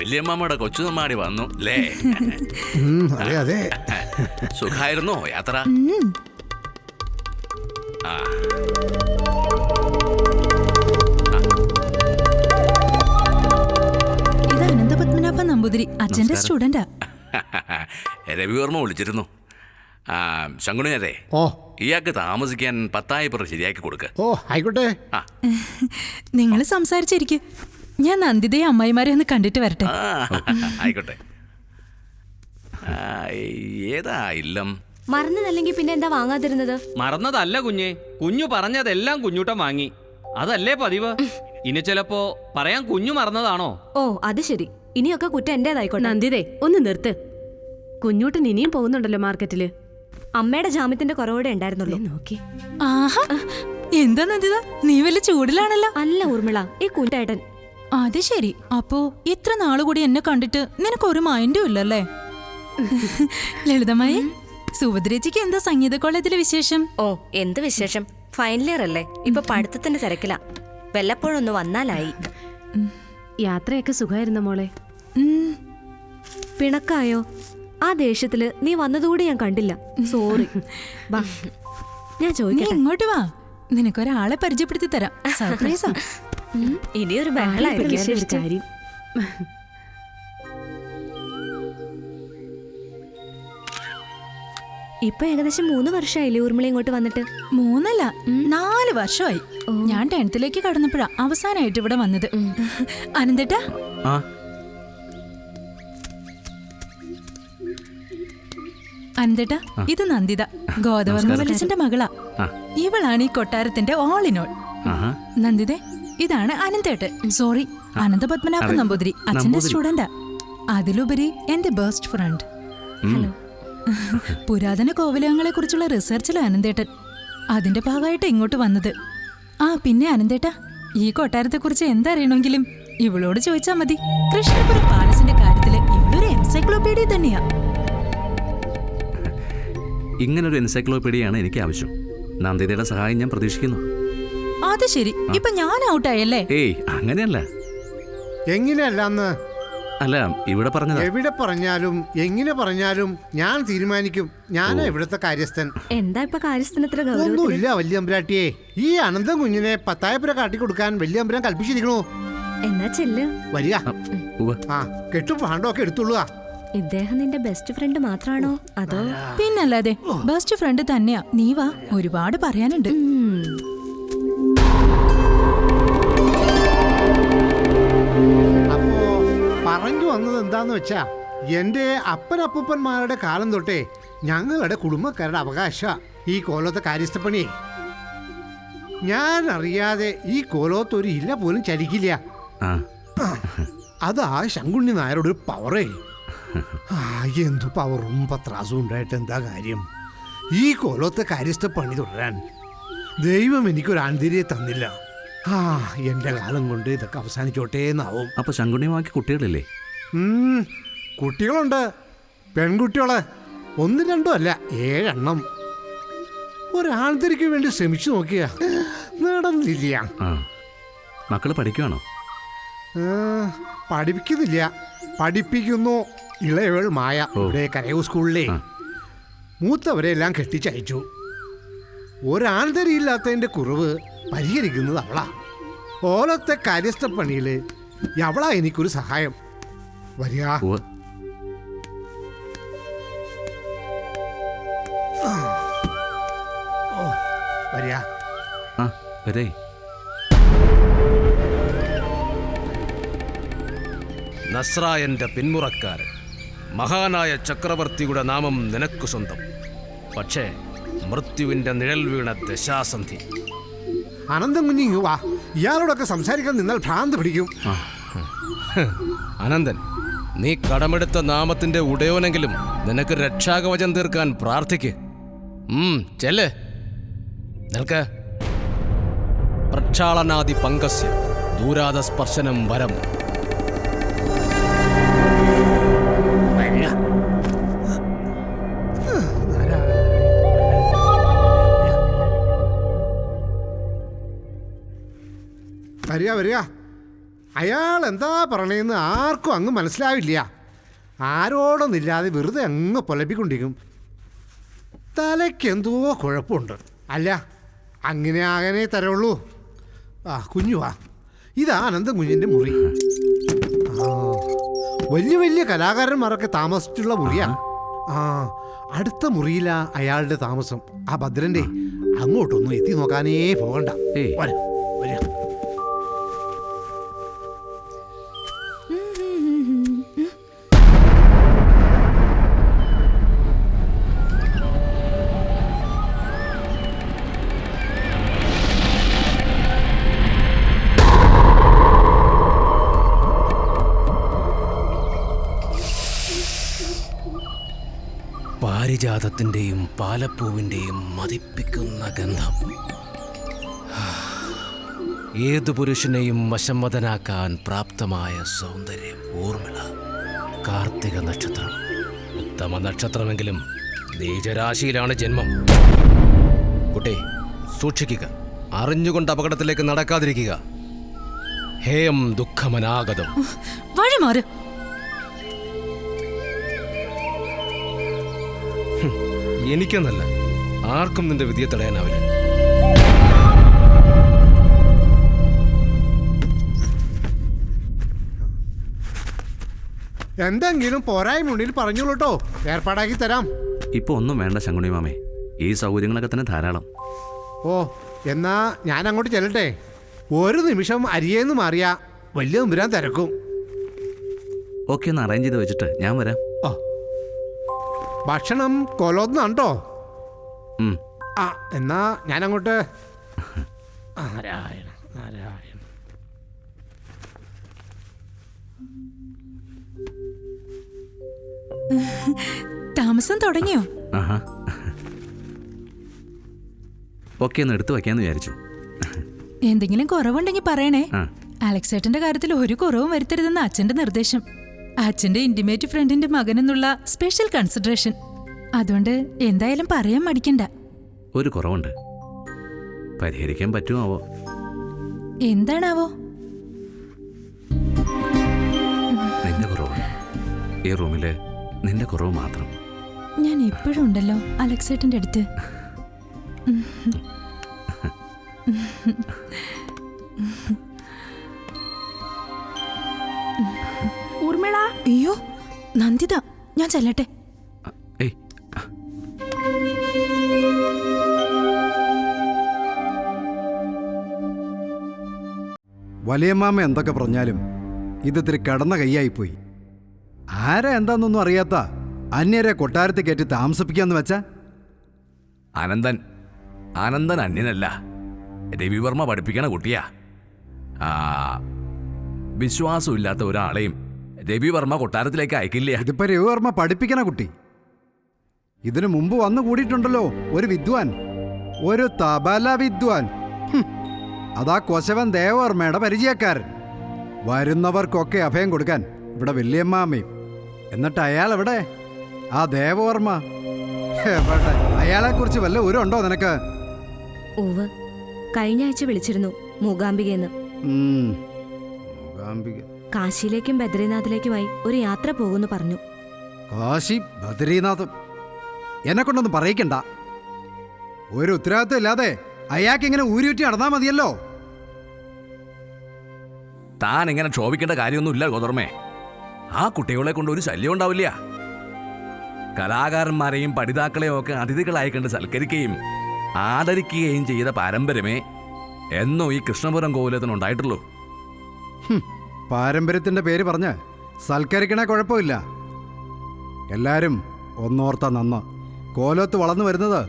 വല്യമ്മയുടെ കൊച്ചു നമ്മാടി വന്നു അല്ലേ? അതെ അതെ. സുഖായിരുന്നോ യാത്ര? ആ ഇത് അനന്തപത്മനാഭ നമ്പൂതിരി, അച്ഛന്റെ സ്റ്റുഡന്റാ. രവിവർമ്മ വിളിച്ചിരുന്നു. ശങ്കുണിയരെ, ഇയാൾക്ക് താമസിക്കാൻ 10,000 ശരിയാക്കി കൊടുക്ക. ഓ ആയിക്കോട്ടെ. നിങ്ങൾ സംസാരിച്ചിരിക്കും, ഞാൻ നന്ദിതയെ അമ്മായിമാരെ ഒന്ന് കണ്ടിട്ട് വരട്ടെ. ആയിക്കോട്ടെ. ഏതാ ഇല്ലം? മറന്നതല്ലെങ്കിൽ പിന്നെ എന്താ വാങ്ങാതിരുന്നത്? മറന്നതല്ല കുഞ്ഞെ, കുഞ്ഞു പറഞ്ഞതെല്ലാം കുഞ്ഞൂട്ടം വാങ്ങി. അതല്ലേ പതിവ്. ഇനി ചിലപ്പോ പറയാൻ കുഞ്ഞു മറന്നതാണോ? ഓ അത് ശരി, ഇനിയൊക്കെ കുറ്റം എന്റേതായിക്കോട്ടെ. നന്ദിതേ ഒന്ന് നിർത്ത്. കുഞ്ഞൂട്ടൻ ഇനിയും പോകുന്നുണ്ടല്ലോ മാർക്കറ്റില്. അമ്മയുടെ ജാമ്യത്തിന്റെ കുറവോടെ ഉണ്ടായിരുന്നുള്ളൂ. നോക്കി. ആഹാ, എന്താ നന്ദിത, നീ വല്ല ചൂടിലാണല്ലോ. അല്ല ഊർമിള, ഈ കുഞ്ഞേട്ടൻ. അത് ശരി. അപ്പോ ഇത്ര നാള് കൂടി എന്നെ കണ്ടിട്ട് നിനക്കൊരു മൈൻഡും ഇല്ലല്ലേ? ലളിതമായി, സുഭദ്രേച്ചിക്ക് എന്താ സംഗീത കോളേജിലെ വിശേഷം? ഓ എന്ത് വിശേഷം, ഫൈനൽ ഇയർ അല്ലേ, ഇപ്പൊ പഠിത്തത്തിന്റെ തിരക്കില. വല്ലപ്പോഴൊന്ന് വന്നാലായി. യാത്രയൊക്കെ സുഖമായിരുന്ന മോളെ? പിണക്കായോ? ആ ദേഷ്യത്തില് നീ വന്നതുകൂടി ഞാൻ കണ്ടില്ല. സോറി. വാ, ഞാൻ നീ ചോദിക്കട്ടെ. ഇങ്ങോട്ട് വാ, നിനക്കൊരാളെ പരിചയപ്പെടുത്തി തരാം. സർപ്രൈസാ. ഇനിയൊരു ബഹളായിരിക്കും. കാര്യം. ഇപ്പൊ ഏകദേശം 3 വർഷമായില്ലേ ഊർമിള ഇങ്ങോട്ട് വന്നിട്ട്? 3 അല്ല 4 വർഷമായി. ഞാൻ 10th കടന്നപ്പോഴാ അവസാനമായിട്ട് ഇവിടെ വന്നത്. അനന്തേട്ടാ, അനന്തേട്ടാ, ഇത് നന്ദിത, ഗോദവർമ്മ വലിച്ചന്റെ മകളാ. ഇവളാണ് ഈ കൊട്ടാരത്തിന്റെ ഓൾ ഇൻ ഓൾ. നന്ദിതേ, ഇതാണ് അനന്തേട്ടൻ. സോറി, അനന്തപത്മനാഭ നമ്പൂതിരി, അച്ഛന്റെ സ്റ്റുഡന്റാ. അതിലുപരി എന്റെ ബെസ്റ്റ് ഫ്രണ്ട്. പുരാതന കോവിലകങ്ങളെ കുറിച്ചുള്ള റിസർച്ചിലാണ് അനന്തേട്ടൻ. അതിന്റെ ഭാഗമായിട്ട് ഇങ്ങോട്ട് വന്നത്. പിന്നെ അനന്തേട്ടാ, ഈ കൊട്ടാരത്തെ കുറിച്ച് എന്തറിയണമെങ്കിലും ഇവളോട് ചോദിച്ചാ മതി. കൃഷ്ണപുരം പാലസിന്റെ കാര്യത്തില് ഇവളൊരു എൻസൈക്ലോപീഡിയ തന്നെയാ. ഇങ്ങനൊരു എൻസൈക്ലോപീഡിയയാണ് എനിക്ക് ആവശ്യം. നന്ദിതയുടെ സഹായം ഞാൻ പ്രതീക്ഷിക്കുന്നു. അത് ശരി, ഇപ്പൊ ഞാൻ ഔട്ടായല്ലേ? ഏയ് അങ്ങനെയല്ല. എങ്ങനെയല്ലാന്ന്? അല്ല, ഇവിടെ പറഞ്ഞത്. എവിടെ പറഞ്ഞാലും എങ്ങനെ പറഞ്ഞാലും ഞാൻ തീരുമാനിക്കും. ഞാനാ ഇവിടുത്തെ കാര്യസ്ഥൻ. എന്താ ഇപ്പൊ കാര്യസ്ഥനത്ര ഒന്നുമില്ല വല്യമ്പരാട്ടിയെ. ഈ അനന്തം കുഞ്ഞിനെ 10,000 കാട്ടിക്കൊടുക്കാൻ വല്യമ്പരം കൽപ്പിച്ചിരിക്കണു. എന്നാ ചെല്ല്. വരിക. കെട്ടും പാണ്ടൊക്കെ എടുത്തുള്ളുക. ഇദ്ദേഹം നിന്റെ ബെസ്റ്റ് ഫ്രണ്ട് മാത്രാണോ അതോ? പിന്നല്ലാതെ ബെസ്റ്റ് ഫ്രണ്ട് തന്നെയാ. നീ വാ, ഒരുപാട് പറയാനുണ്ട്. അപ്പോ പറഞ്ഞു വന്നത് എന്താന്ന് വെച്ചാ, എന്റെ അപ്പനപ്പൂപ്പന്മാരുടെ കാലം തൊട്ടേ ഞങ്ങളുടെ കുടുംബക്കാരുടെ അവകാശ ഈ കോലത്തെ കാര്യസ്ഥപ്പണി. ഞാൻ അറിയാതെ ഈ കോലത്ത് ഒരു ഇല പോലും ചലിക്കില്ല. അതാ ശങ്കുണ്ണി നായരുടെ ഒരു പവറേ. എന്തു പവറും പത്രാസും ഉണ്ടായിട്ട് എന്താ കാര്യം? ഈ കോലത്തെ കാര്യസ്ഥ പണി തുടരാൻ ദൈവം എനിക്കൊരു ആന്തരിയെ തന്നില്ല. എന്റെ കാലം കൊണ്ട് ഇതൊക്കെ അവസാനിച്ചോട്ടേ എന്നാവും. അപ്പൊ ശങ്കുണ്ണിമാക്ക് കുട്ടികളില്ലേ? കുട്ടികളുണ്ട്, പെൺകുട്ടികള്. 1 2 അല്ല, 7 എണ്ണം. ഒരാന്തരിക്ക് വേണ്ടി ശ്രമിച്ചു നോക്കിയ നടന്നില്ല. മക്കള് പഠിക്കുവാണോ? പഠിപ്പിക്കുന്നില്ല, പഠിപ്പിക്കുന്നു. ഇളയവൾ മായ ഇവിടെ കരയൂർ സ്കൂളിലെ. മൂത്തവരെല്ലാം കെട്ടിച്ചയച്ചു. ഒരാന്തരിയില്ലാത്തതിന്റെ കുറവ് പരിഹരിക്കുന്നത് അവളാ. ഓലത്തെ കാര്യസ്ഥ പണിയില് അവളാ എനിക്കൊരു സഹായം. വരിക. വരിക. നസ്രായന്റെ പിന്മുറക്കാരൻ, മഹാനായ ചക്രവർത്തിയുടെ നാമം നിനക്ക് സ്വന്തം. പക്ഷേ മൃത്യുവിന്റെ നിഴൽ വീണ ദശാസന്ധി. അനന്തൻ കുഞ്ഞിങ്ങ് വാ, ഇയാളോടൊക്കെ സംസാരിക്കാൻ നിന്നാൽ ഭ്രാന്ത് പിടിക്കും. അനന്തൻ, നീ കടമെടുത്ത നാമത്തിന്റെ ഉടയോനെങ്കിലും നിനക്ക് രക്ഷാകവചം തീർക്കാൻ പ്രാർത്ഥിക്ക്. ചെല്ല്. നിൽക്ക്. പ്രക്ഷാളനാദി പങ്കസ്യ ദൂരാത സ്പർശനം വരം. വരിക. അയാൾ എന്താ പറയണേന്ന് ആർക്കും അങ്ങ് മനസ്സിലാവില്ല. ആരോടൊന്നില്ലാതെ വെറുതെ അങ്ങ് പൊലപ്പിക്കൊണ്ടിരിക്കും. തലയ്ക്കെന്തോ കുഴപ്പമുണ്ട്. അല്ല, അങ്ങനെ തരുള്ളൂ. കുഞ്ഞു വാ, ഇതാ അനന്തൻ കുഞ്ഞിൻ്റെ മുറി. വലിയ കലാകാരന്മാരൊക്കെ താമസിച്ചിട്ടുള്ള മുറിയാ. അടുത്ത മുറിയിലാ അയാളുടെ താമസം. ആ ഭദ്രൻ്റെ അങ്ങോട്ടൊന്നും എത്തി നോക്കാനേ പോകണ്ട. വരാ. പാരിജാതത്തിന്റെയും പാലപ്പൂവിന്റെയും മതിപ്പിക്കുന്ന ഗന്ധം ഏതു പുരുഷനെയും വശംവദനാക്കാൻ പ്രാപ്തമായ സൗന്ദര്യം. ഊർമിള. കാർത്തിക നക്ഷത്രം. ഉത്തമ നക്ഷത്രമെങ്കിലും നീചരാശിയിലാണ് ജന്മം. കുട്ടി, സൂക്ഷിക്കുക. അറിഞ്ഞുകൊണ്ട് അപകടത്തിലേക്ക് നടക്കാതിരിക്കുക. ഹേയം ദുഃഖമനാഗതം. വഴിമാറ്. എനിക്കെന്നല്ല, ആർക്കും നിന്റെ വിധിയെ തടയാനാവില്ല. എന്തെങ്കിലും പോരായ്മുണ്ടിൽ പറഞ്ഞോളൂ കേട്ടോ, ഏർപ്പാടാക്കി തരാം. ഇപ്പൊ ഒന്നും വേണ്ട ശങ്കുണി മാമേ, ഈ സൗകര്യങ്ങളൊക്കെ തന്നെ ധാരാളം. എന്നാ ഞാൻ അങ്ങോട്ട് ചെല്ലട്ടെ. ഒരു നിമിഷം അരിയേന്ന് മാറിയാ വലിയ നമ്പുരാൻ തിരക്കും. ഓക്കെ, ഒന്ന് അറേഞ്ച് ചെയ്ത് വെച്ചിട്ട് ഞാൻ വരാം. ഭക്ഷണം കൊലോന്നാണ്ടോ? എന്നാ ഞാൻ അങ്ങോട്ട്. നാരായണ. താമസം തുടങ്ങിയോ? ഓക്കെ, ഒന്ന് എടുത്തു വയ്ക്കാന്ന് വിചാരിച്ചു. എന്തെങ്കിലും കുറവുണ്ടെങ്കിൽ പറയണേ. അലക്സേട്ടന്റെ കാര്യത്തിൽ ഒരു കുറവും വരുത്തരുതെന്ന് അച്ഛന്റെ നിർദ്ദേശം. അച്ഛന്റെ ഇന്റിമേറ്റ് ഫ്രണ്ടിന്റെ മകനെന്നുള്ള സ്പെഷ്യൽ കൺസിഡറേഷൻ. അതുകൊണ്ട് എന്തായാലും പറയാൻ മടിക്കണ്ട. ഒരു കുറവുണ്ട്, പരിഹരിക്കാൻ പറ്റുമോ? എന്താണാവോ? നിന്റെ കുറവ്. ഈ റൂമില് നിന്റെ കുറവ് മാത്രം. ഞാൻ എപ്പോഴും ഉണ്ടല്ലോ അലക്സേട്ടന്റെ അടുത്ത്. ഊർമിള. അയ്യോ നന്ദിത, ഞാൻ ചെല്ലട്ടെ. വലിയമ്മാമ്മ എന്തൊക്കെ പറഞ്ഞാലും ഇതിത്തിരി കടന്ന കൈയായിപ്പോയി. ആരാ എന്താണെന്നൊന്നും അറിയാത്ത അന്യരെ കൊട്ടാരത്തിൽ കയറ്റി താമസിപ്പിക്കാന്ന് വെച്ചാ? ആനന്ദൻ അന്യനല്ല, രവിവർമ്മ പഠിപ്പിക്കണ കുട്ടിയാ. വിശ്വാസമില്ലാത്ത ഒരാളെയും രവിവർമ്മ കൊട്ടാരത്തിലേക്ക് അയക്കില്ല. ഇതിപ്പോ രവിവർമ്മ പഠിപ്പിക്കണ കുട്ടി. ഇതിനു മുമ്പ് വന്നു കൂടിയിട്ടുണ്ടല്ലോ ഒരു വിദ്വാൻ, ഒരു തബല വിദ്വാൻ. അതാ കൊശവൻ ദേവവർമ്മയുടെ പരിചയക്കാരൻ. വരുന്നവർക്കൊക്കെ അഭയം കൊടുക്കാൻ ഇവിടെ വല്യമ്മാമ്മയും. എന്നിട്ട് അയാൾ എവിടെ? ആ ദേവവർമ്മ എവിടെ? അയാളെ കുറിച്ച് വല്ല ഉരുണ്ടോ നിനക്ക്? ഉവ്വ്, കഴിഞ്ഞ ആഴ്ച വിളിച്ചിരുന്നു മൂകാംബികയെന്ന്. കാശിയിലേക്കും ബദ്രീനാഥിലേക്കുമായി ഒരു യാത്ര പോകുന്നു പറഞ്ഞു. കാശി ബദ്രീനാഥ് എന്നെ കൊണ്ടൊന്നും പറയിക്കണ്ട. ഒരു ഉത്തരവാദിത്വം ഇല്ലാതെ അയാൾക്ക് ഇങ്ങനെ ഊരിയൂറ്റി നടന്നാ മതിയല്ലോ. താൻ ഇങ്ങനെ ക്ഷോഭിക്കേണ്ട കാര്യമൊന്നുമില്ല ഗോതർമ്മേ. ആ കുട്ടികളെ കൊണ്ട് ഒരു ശല്യം ഉണ്ടാവില്ല. കലാകാരന്മാരെയും പഠിതാക്കളെയും ഒക്കെ അതിഥികളായി കണ്ട് സൽക്കരിക്കുകയും ആദരിക്കുകയും ചെയ്ത പാരമ്പര്യമേ എന്നോ ഈ കൃഷ്ണപുരം കോവിലത്തിനുണ്ടായിട്ടുള്ളൂ. പാരമ്പര്യത്തിന്റെ പേര് പറഞ്ഞ് സൽക്കരിക്കണേ കുഴപ്പമില്ല. എല്ലാരും ഒന്നോർത്ത നന്ന്. കോലത്ത് വളർന്നു വരുന്നത്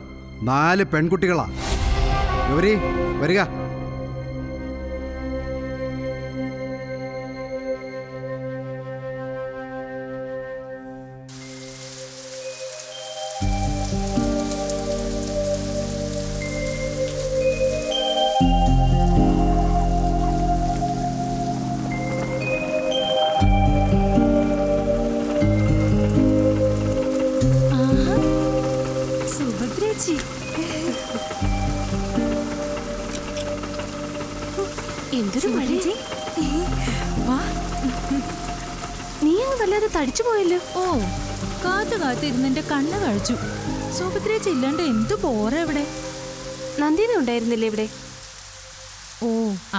4 പെൺകുട്ടികളാ. ഗൗരി വരിക. സുഭദ്രേച്ചി, എന്തൊരു മഴ! വാ. നീ അങ്ങ് വല്ലാതെ തടിച്ചു പോയല്ലോ. ഓ, കാത്തു കാത്തിരുന്ന് എന്റെ കണ്ണ് കഴിച്ചു. സുഭദ്രേച്ചി ഇല്ലാണ്ട് എന്തു പോരാ ഇവിടെ. നന്ദിനി ഉണ്ടായിരുന്നില്ലേ ഇവിടെ? ഓ,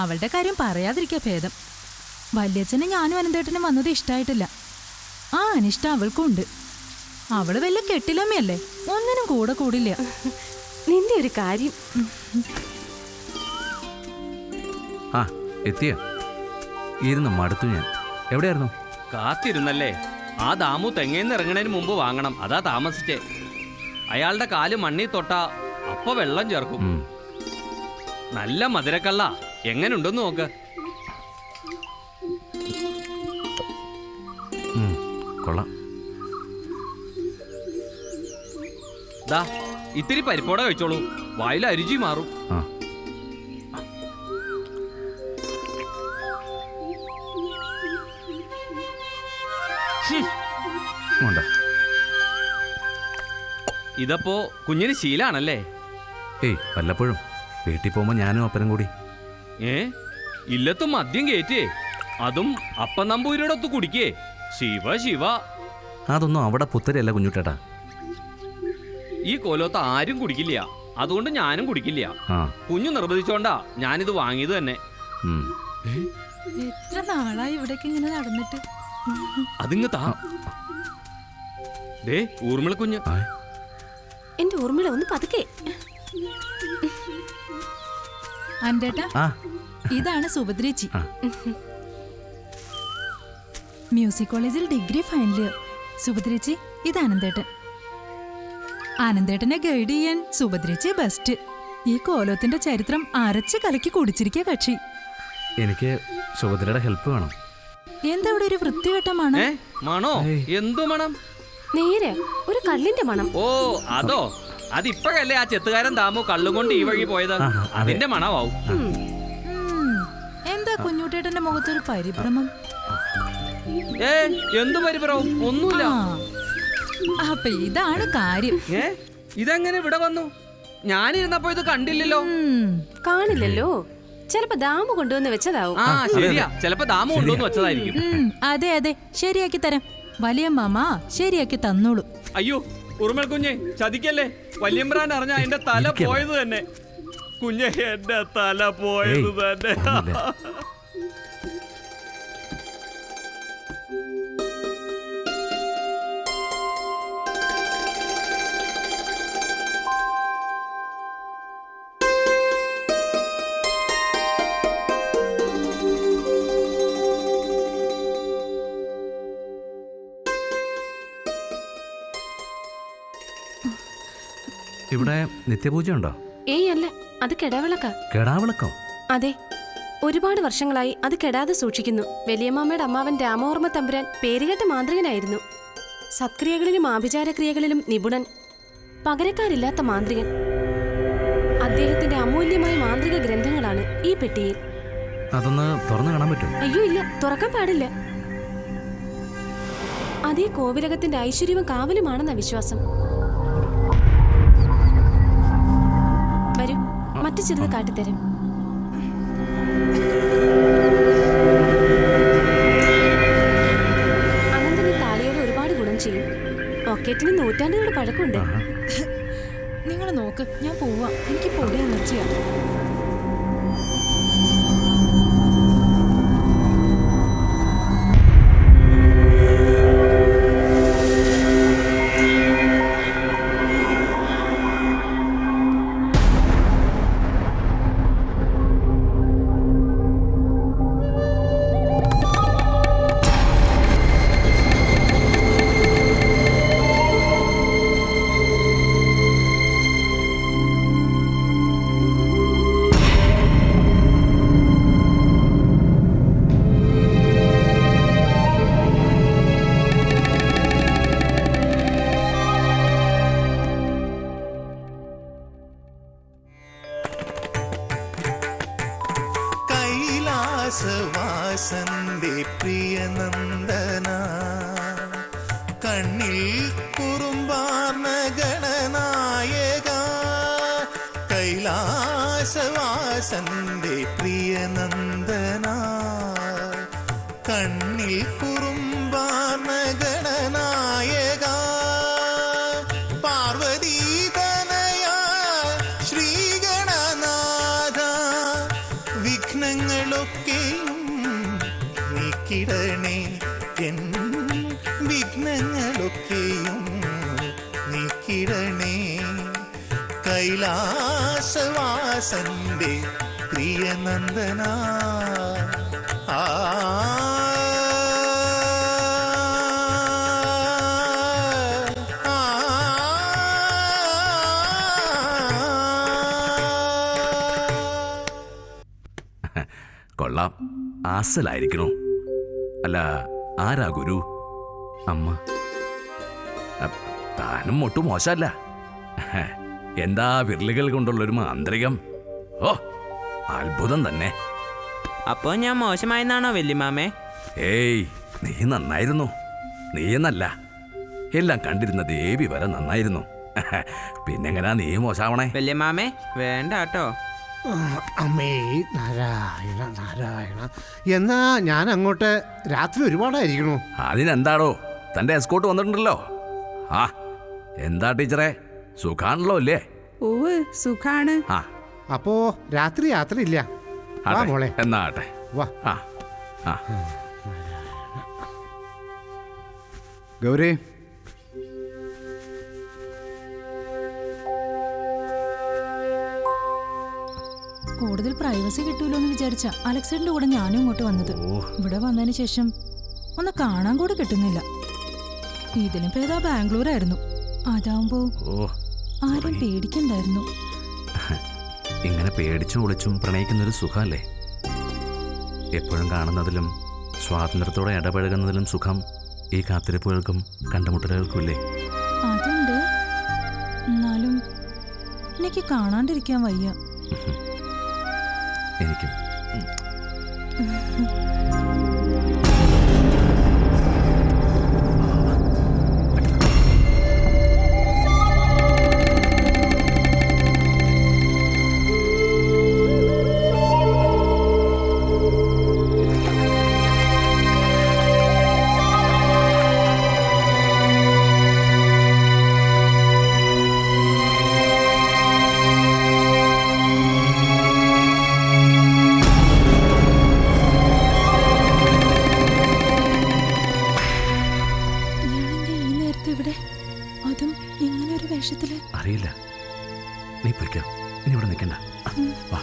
അവളുടെ കാര്യം പറയാതിരിക്കാ ഭേദം. വല്യച്ഛനും ഞാനും അനന്തേട്ടനും വന്നത് ഇഷ്ടായിട്ടില്ല. ആ അനിഷ്ടം അവൾക്കും ഉണ്ട്. അവള് വല്ല കെട്ടിലമ്മയല്ലേ, ഒന്നിനും കൂടെ കൂടില്ല. നിന്റെ ഒരു കാര്യം. ആ എത്തിയ ഇരുന്ന് മടുത്തു ഞാൻ. എവിടെയായിരുന്നു? കാത്തിരുന്നല്ലേ. ആ ദാമു തെങ്ങേന്ന് ഇറങ്ങണതിന് മുമ്പ് വാങ്ങണം, അതാ താമസിച്ചേ. അയാളുടെ കാല് മണ്ണി തൊട്ടാ അപ്പൊ വെള്ളം ചേർക്കും. നല്ല മധുരക്കള്ള. എങ്ങനുണ്ടെന്ന് നോക്ക്. കൊള്ളാം. ദാ ഇത്തിരി പരിപ്പോടെ കഴിച്ചോളൂ, വായിൽ അരുചി മാറും. ഇതപ്പോ കുഞ്ഞിന് ശീലാണല്ലേ? ഏയ് വല്ലപ്പോഴും വീട്ടിൽ പോകുമ്പോ ഞാനും അപ്പനും കൂടി. ഇല്ലത്തും മദ്യം കയറ്റേ, അതും അപ്പം നമ്പൂരിയുടെ ഒത്ത് കുടിക്കേ. ശിവ ശിവ. അതൊന്നും അവിടെ പുത്തരിയല്ല കുഞ്ഞുട്ടേട്ടാ. ഈ കോലത്ത് ആരും കുടിക്കില്ല, അതുകൊണ്ട് ഞാനും കുടിക്കില്ല. കുഞ്ഞു നിർബന്ധിച്ചോണ്ടാ ഞാനിത് വാങ്ങിയത് തന്നെ. എത്ര നാളായി ഇവിടേക്ക് ഇങ്ങനെ നടന്നിട്ട്. അതിങ്ങ് താ. ദേ ഊർമിള കുഞ്ഞ്. എന്റെ ഊർമിള ഒന്ന് പതുക്കെ. അനന്തേട്ടാ, ഇതാണ് സുഭദ്രേച്ചി. മ്യൂസിക് കോളേജിൽ ഡിഗ്രി ഫൈനൽ ഇയർ. സുഭദ്രേച്ചി, ഇത് അനന്തേട്ടൻ. ആനന്ദേട്ടനെ ഗൈഡ് ചെയ്യാൻ സുഭദ്രേച്ചി ബെസ്റ്റ്. ഈ കോലത്തിന്റെ ചരിത്രം അരച്ച് കലക്കി കുടിച്ചിരിക്കുക കക്ഷി. എനിക്ക് സുഭദ്രയുടെ ഹെൽപ്പ് വേണം. എന്താ ഇവിടെ ഒരു വൃത്തികെട്ട മണം? മണോ? എന്തു മണം? നേരെ ഒരു കള്ളിന്റെ മണം. ഓ അതോ, അതിപ്പോഴല്ലേ ആ ചെത്തുകാരൻ ദാമു കള്ളും കൊണ്ട് ഈ വഴി പോയത്. അതിന്റെ മണമാവും. എന്താ കുഞ്ഞുട്ടേട്ടന്റെ മുഖത്തൊരു പരിഭ്രമം? എന്തു പരിഭ്രമം? ഒന്നുമില്ല. അപ്പൊ ഇതാണ് കാര്യം. ഇതെങ്ങനെ ഇവിടെ വന്നു? ഞാനിരുന്നപ്പോ ഇത് കണ്ടില്ലല്ലോ. കാണില്ലല്ലോ. ചിലപ്പോ ദാമു കൊണ്ടുവന്ന് വെച്ചതാവും. ആ ശരിയാ, ചിലപ്പോ ദാമു കൊണ്ടുവന്ന് വെച്ചതായിരിക്കും. അതെ അതെ, ശരിയാക്കി തരാം. വലിയ മാമ ശരിയാക്കി തന്നോളൂ. അയ്യോ ഉറുമൽ കുഞ്ഞെ, ചതിക്കല്ലേ. വല്യമ്പ്രാൻ അറിഞ്ഞ എന്റെ തല പോയത് തന്നെ. കുഞ്ഞെ, എന്റെ തല പോയത് തന്നെ. ഇവിടെ നിത്യപൂജ ഉണ്ടോ? ഏയ് അല്ല, അത് കെടാവിളക്കാ. കെടാവിളക്കോ? അതെ, ഒരുപാട് വർഷങ്ങളായി അത് കെടാതെ സൂക്ഷിക്കുന്നു. വലിയമ്മയുടെ അമ്മാവൻ രാമവർമ്മ തമ്പുരാൻ പേരുകേട്ട മാന്ത്രികനായിരുന്നു. സത്ക്രിയകളിലും ആഭിചാരക്രിയകളിലും നിപുണൻ, പകരക്കാരില്ലാത്ത മാന്ത്രികൻ. അദ്ദേഹത്തിന്റെ അമൂല്യമായ മാന്ത്രിക ഗ്രന്ഥങ്ങളാണ് ഈ പെട്ടിയിൽ. അതൊന്ന് തുറന്നു കാണാൻ പറ്റും? അയ്യോ ഇല്ല, തുറക്കാൻ പാടില്ല. അതേ കോവിലകത്തിന്റെ ഐശ്വര്യവും കാവലുമാണെന്ന വിശ്വാസം. വരൂ, മറ്റു ചെറുത് കാട്ടിത്തരും. അനന്തന് താളിയോട് ഒരുപാട് ഗുണം ചെയ്യും. പോക്കറ്റിന് നൂറ്റാണ്ടുകളുടെ പഴക്കമുണ്ട്. നിങ്ങൾ നോക്ക്, ഞാൻ പോവാ. എനിക്ക് പൊടി അലർജിയാ. കൈലാസവാസന്റെ പ്രിയനന്ദന കണ്ണിൽ കുറുമ്പാർന്ന ഗണനായക കൈലാസവാസന്റെ പ്രിയനന്ദന കണ്ണിൽ കുറുമ്പാർന്ന ഗണനായക പാർവതീതനയ ശ്രീഗണനാഥ വിഘ്നങ്ങളൊക്കെയും നീക്കിടണേ എൻ വിഘ്നങ്ങളൊക്കെയും നീക്കിടണേ കൈലാസവാസന്റെ പ്രിയനന്ദന ആ കൊള്ളാം, ആസലായിരിക്കണോ? അല്ല, ആരാ ഗുരു? അമ്മ. താനും ഒട്ടും മോശമല്ല. എന്താ വിരലുകൾ കൊണ്ടുള്ളൊരു മാന്ത്രികം! ഓ, അത്ഭുതം തന്നെ. അപ്പോ ഞാൻ മോശമായെന്നാണോ വല്യമാമേ? ഏയ്, നീ നന്നായിരുന്നു. നീ എന്നല്ല, എല്ലാം കണ്ടിരുന്ന ദേവി വരെ നന്നായിരുന്നു. പിന്നെങ്ങനാ നീ മോശമാവണേ? വല്യമാമേ വേണ്ട കേട്ടോ. അമ്മേ നാരായണ നാരായണ. എന്നാ ഞാൻ അങ്ങോട്ട് രാത്രി ഒരുപാടായിരിക്കണു. അതിനെന്താടോ, തന്റെ എസ്കോട്ട് വന്നിട്ടുണ്ടല്ലോ. ആ, എന്താ ടീച്ചറെ, സുഖാണല്ലോ അല്ലേ? ഓവ് സുഖാണ്. ആ, അപ്പോ രാത്രി യാത്രയില്ല. വാ മോളെ. എന്നാ ആട്ടെ. വാ. ആ ആ. ഗൗരി, കൂടുതൽ പ്രൈവസി കിട്ടൂലോ എന്ന് വിചാരിച്ച അലക്സേട്ടന്റെ കൂടെ ഞാനും ഇങ്ങോട്ട് വന്നത്. ഇവിടെ വന്നതിന് ശേഷം ഒന്ന് കാണാൻ കൂടെ കിട്ടുന്നില്ല. ഇതിലും പേരാ ബാംഗ്ലൂരായിരുന്നു. അതാവുമ്പോ ആരും പേടിക്കണ്ടായിരുന്നു. ഇങ്ങനെ പേടിച്ചും ഒളിച്ചും പ്രണയിക്കുന്നൊരു സുഖമല്ലേ? എപ്പോഴും കാണുന്നതിലും സ്വാതന്ത്ര്യത്തോടെ ഇടപഴകുന്നതിലും സുഖം ഈ കാത്തിരിപ്പുകൾക്കും കണ്ടുമുട്ടലുകൾക്കും ഇല്ലേ? അതുണ്ട്. എന്നാലും എനിക്ക് കാണാണ്ടിരിക്കാൻ വയ്യ. എനിക്കും. അറിയില്ല. നീ പൊയ്ക്കോ, ഇനി ഇവിടെ നിൽക്കണ്ട. വാ.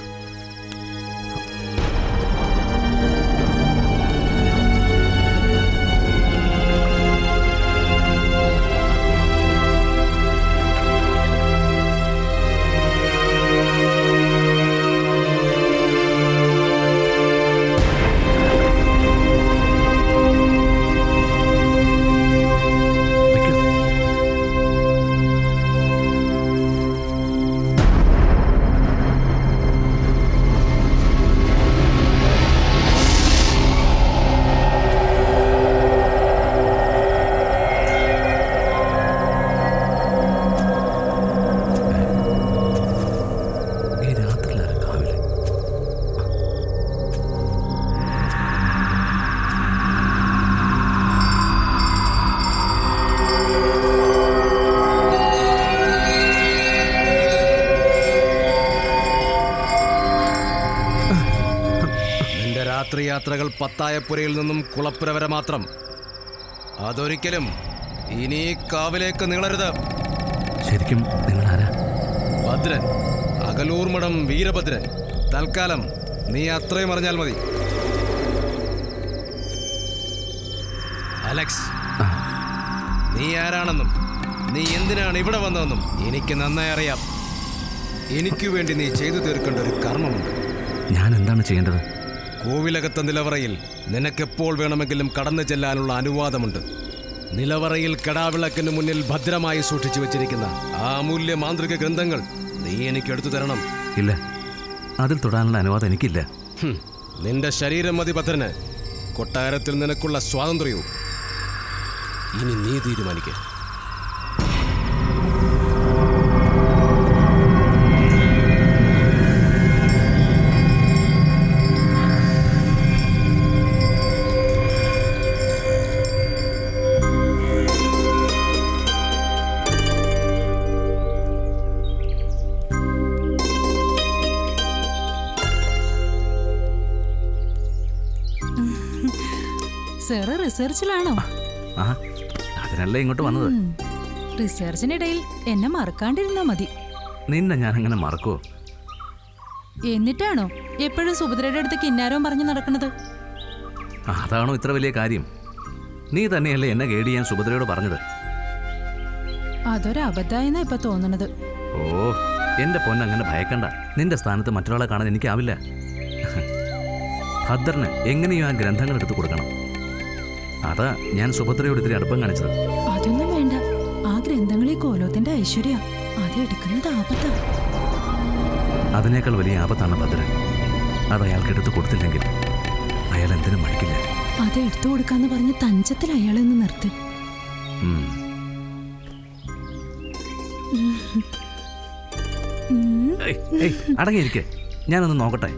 രാത്രിയാത്രകൾ പത്തായപ്പുരയിൽ നിന്നും കുളപ്പുര വരെ മാത്രം. അതൊരിക്കലും ഇനി കാവിലേക്ക് നീളരുത്. ശരിക്കും നിങ്ങൾ ആരാ? ഭദ്രൻ, അകലൂർമഠം വീരഭദ്രൻ. തൽക്കാലം നീ അത്രയും അറിഞ്ഞാൽ മതി. അലക്സ്, നീ ആരാണെന്നും നീ എന്തിനാണ് ഇവിടെ വന്നതെന്നും എനിക്ക് നന്നായി അറിയാം. എനിക്കു വേണ്ടി നീ ചെയ്തു തീർക്കേണ്ട ഒരു കർമ്മമുണ്ട്. ഞാൻ എന്താണ് ചെയ്യേണ്ടത്? കോവിലകത്തെ നിലവറയിൽ നിനക്കെപ്പോൾ വേണമെങ്കിലും കടന്നു ചെല്ലാനുള്ള അനുവാദമുണ്ട്. നിലവറയിൽ കടാവിളക്കിന് മുന്നിൽ ഭദ്രമായി സൂക്ഷിച്ചു വെച്ചിരിക്കുന്ന ആ അമൂല്യ മാന്ത്രിക ഗ്രന്ഥങ്ങൾ നീ എനിക്ക് എടുത്തു തരണം. ഇല്ല, അതിൽ തൊടാനുള്ള അനുവാദം എനിക്കില്ല. നിന്റെ ശരീരം മതി ഭദ്രന് കൊട്ടാരത്തിൽ നിനക്കുള്ള സ്വാതന്ത്ര്യവും. ഇനി നീ തീരുമാനിക്കുക. സാറ് റിസർച്ചിലാണോ? അതിനല്ലേ ഇങ്ങോട്ട് വന്നത്. റിസർച്ചിനിടയിൽ എന്നെ മറക്കാണ്ടിരുന്നാ മതി. നിന്നെ ഞാൻ അങ്ങനെ മറക്കുവോ? എന്നിട്ടാണോ എപ്പോഴും സുഭദ്രയുടെ അടുത്ത് കിന്നാരവും പറഞ്ഞു നടക്കുന്നത്? അതാണോ ഇത്ര വലിയ കാര്യം? നീ തന്നെയല്ലേ എന്നെ ഗൈഡ് ചെയ്യാൻ സുഭദ്രയോട് പറഞ്ഞത്? അതൊരു അബദ്ധമായെന്നാ ഇപ്പൊ തോന്നണത്. ഓ, എന്റെ പൊന്നങ്ങനെ ഭയക്കണ്ട. നിന്റെ സ്ഥാനത്ത് മറ്റൊരാളെ കാണാൻ എനിക്കാവില്ല. ഭദ്രന് എങ്ങനെയോ ആ ഗ്രന്ഥങ്ങൾ എടുത്തു കൊടുക്കണം. അതാ ഞാൻ സുഭദ്രയോട് ഇത്തിരി അടുപ്പം കാണിച്ചത്. അതൊന്നും വേണ്ട. ആ ഗ്രന്ഥങ്ങളെ കോലോത്തിന്റെ ഐശ്വര്യ, അത് എടുക്കുന്നത് ആപത്താ. അതിനേക്കാൾ വലിയ ആപത്താണ് ഭദ്രൻ. അത് അയാൾക്ക് എടുത്തു കൊടുത്തില്ലെങ്കിൽ അയാൾ എന്തിനും മടിക്കില്ല. അത് എടുത്തു കൊടുക്കാന്ന് പറഞ്ഞ് തഞ്ചത്തിൽ അയാളെ ഒന്ന് നിർത്ത്. അടങ്ങിയിരിക്കെ, ഞാനൊന്ന് നോക്കട്ടെ.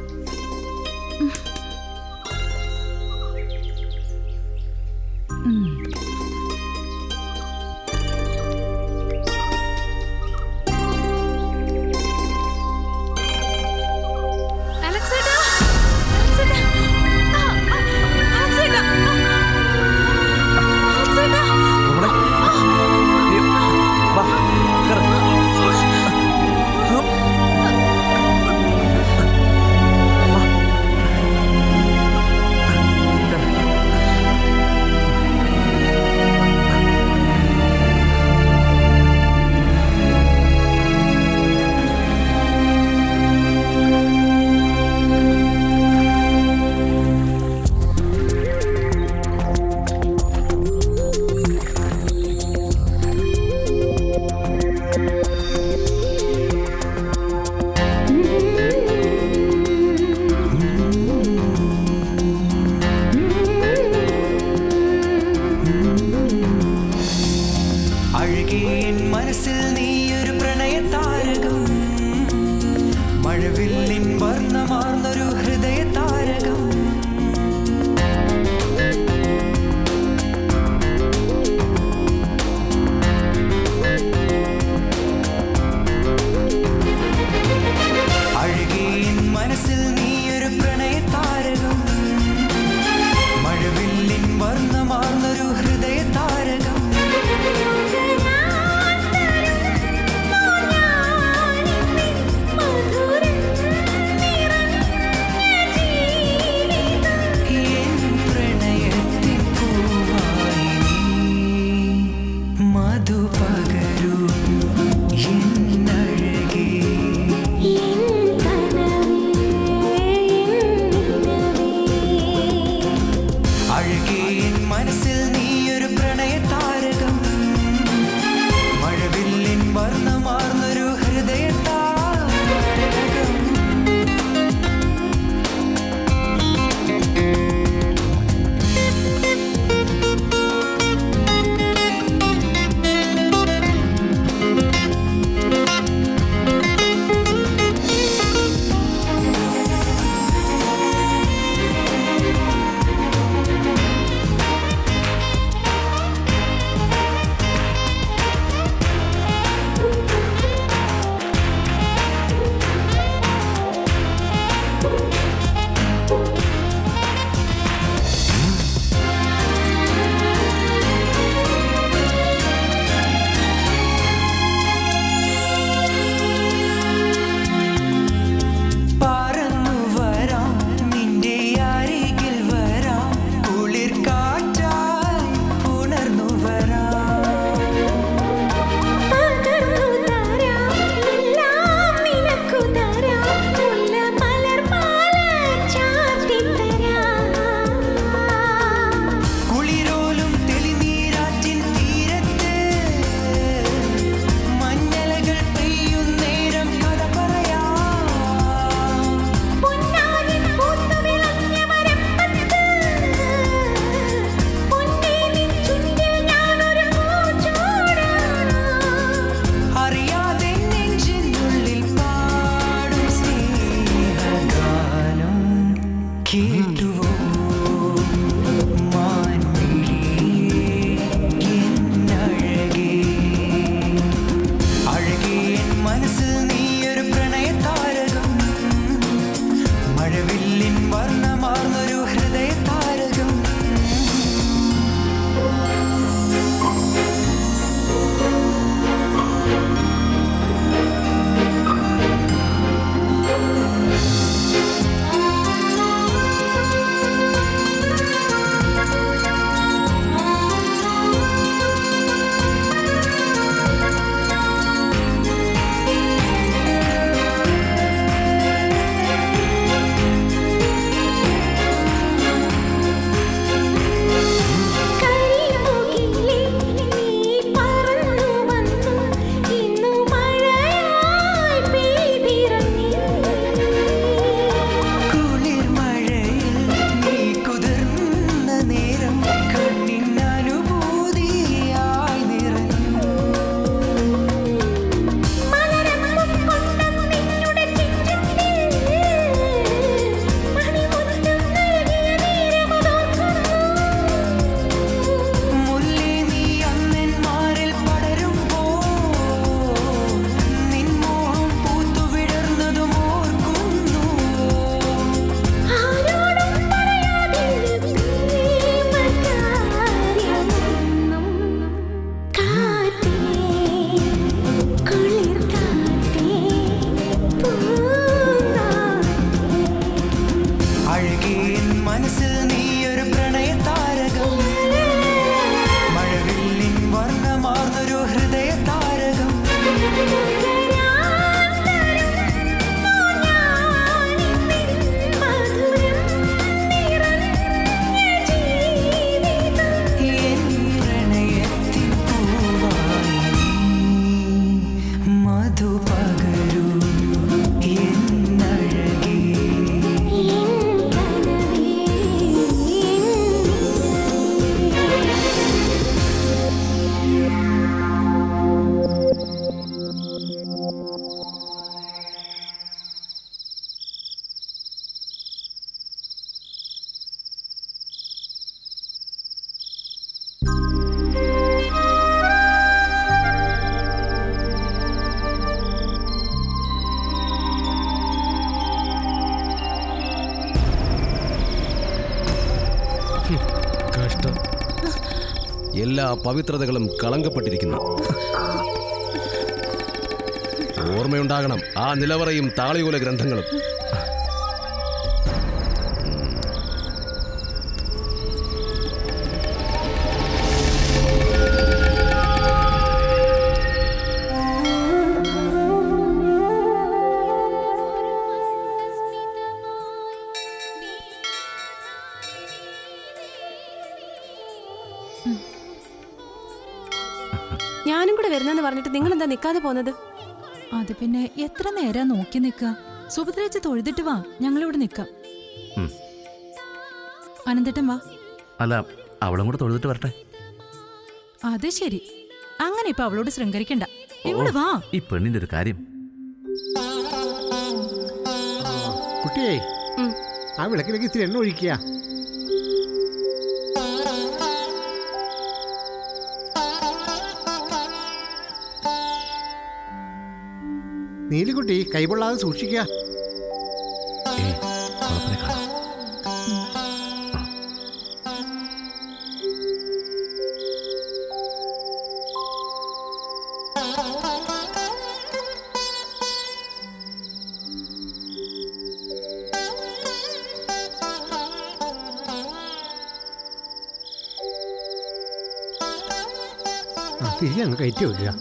കഷ്ടം. എല്ലാ പവിത്രതകളും കളങ്കപ്പെട്ടിരിക്കുന്നു. ഓർമ്മയുണ്ടാകണം ആ നിലവറയും താളിയോല ഗ്രന്ഥങ്ങളും. ഞാനും കൂടെ വരുന്നെന്ന് പറഞ്ഞിട്ട് നിങ്ങൾ എന്താ നിൽക്കാതെ പോന്നത്? അത് പിന്നെ എത്ര നേരം നോക്കി നിൽക്കുക? സുഭദ്രേച്ച് തൊഴുതിട്ട് വാ, ഞങ്ങളിവിടെ നിൽക്കാം. അനന്തേട്ടൻ വാ. അല്ല, അവളും കൂടെ തൊഴുതിട്ട് വരട്ടെ. അത് ശരി, അങ്ങനെ ഇപ്പൊ അവളോട് ശൃംഗരിക്കണ്ട. ഇങ്ങോട്ട് വാ. ഈ പെണ്ണിന്റെ ഒരു കാര്യം. കുട്ടിയെ, ആ വിളക്കിലേക്ക് ഇത്തിരി എണ്ണ ഒഴിക്കുക. നീലിക്കുട്ടി കൈപൊള്ളാതെ സൂക്ഷിക്കുക. തിരിഞ്ഞങ്ങ് കയറ്റി വയ്ക്കുക.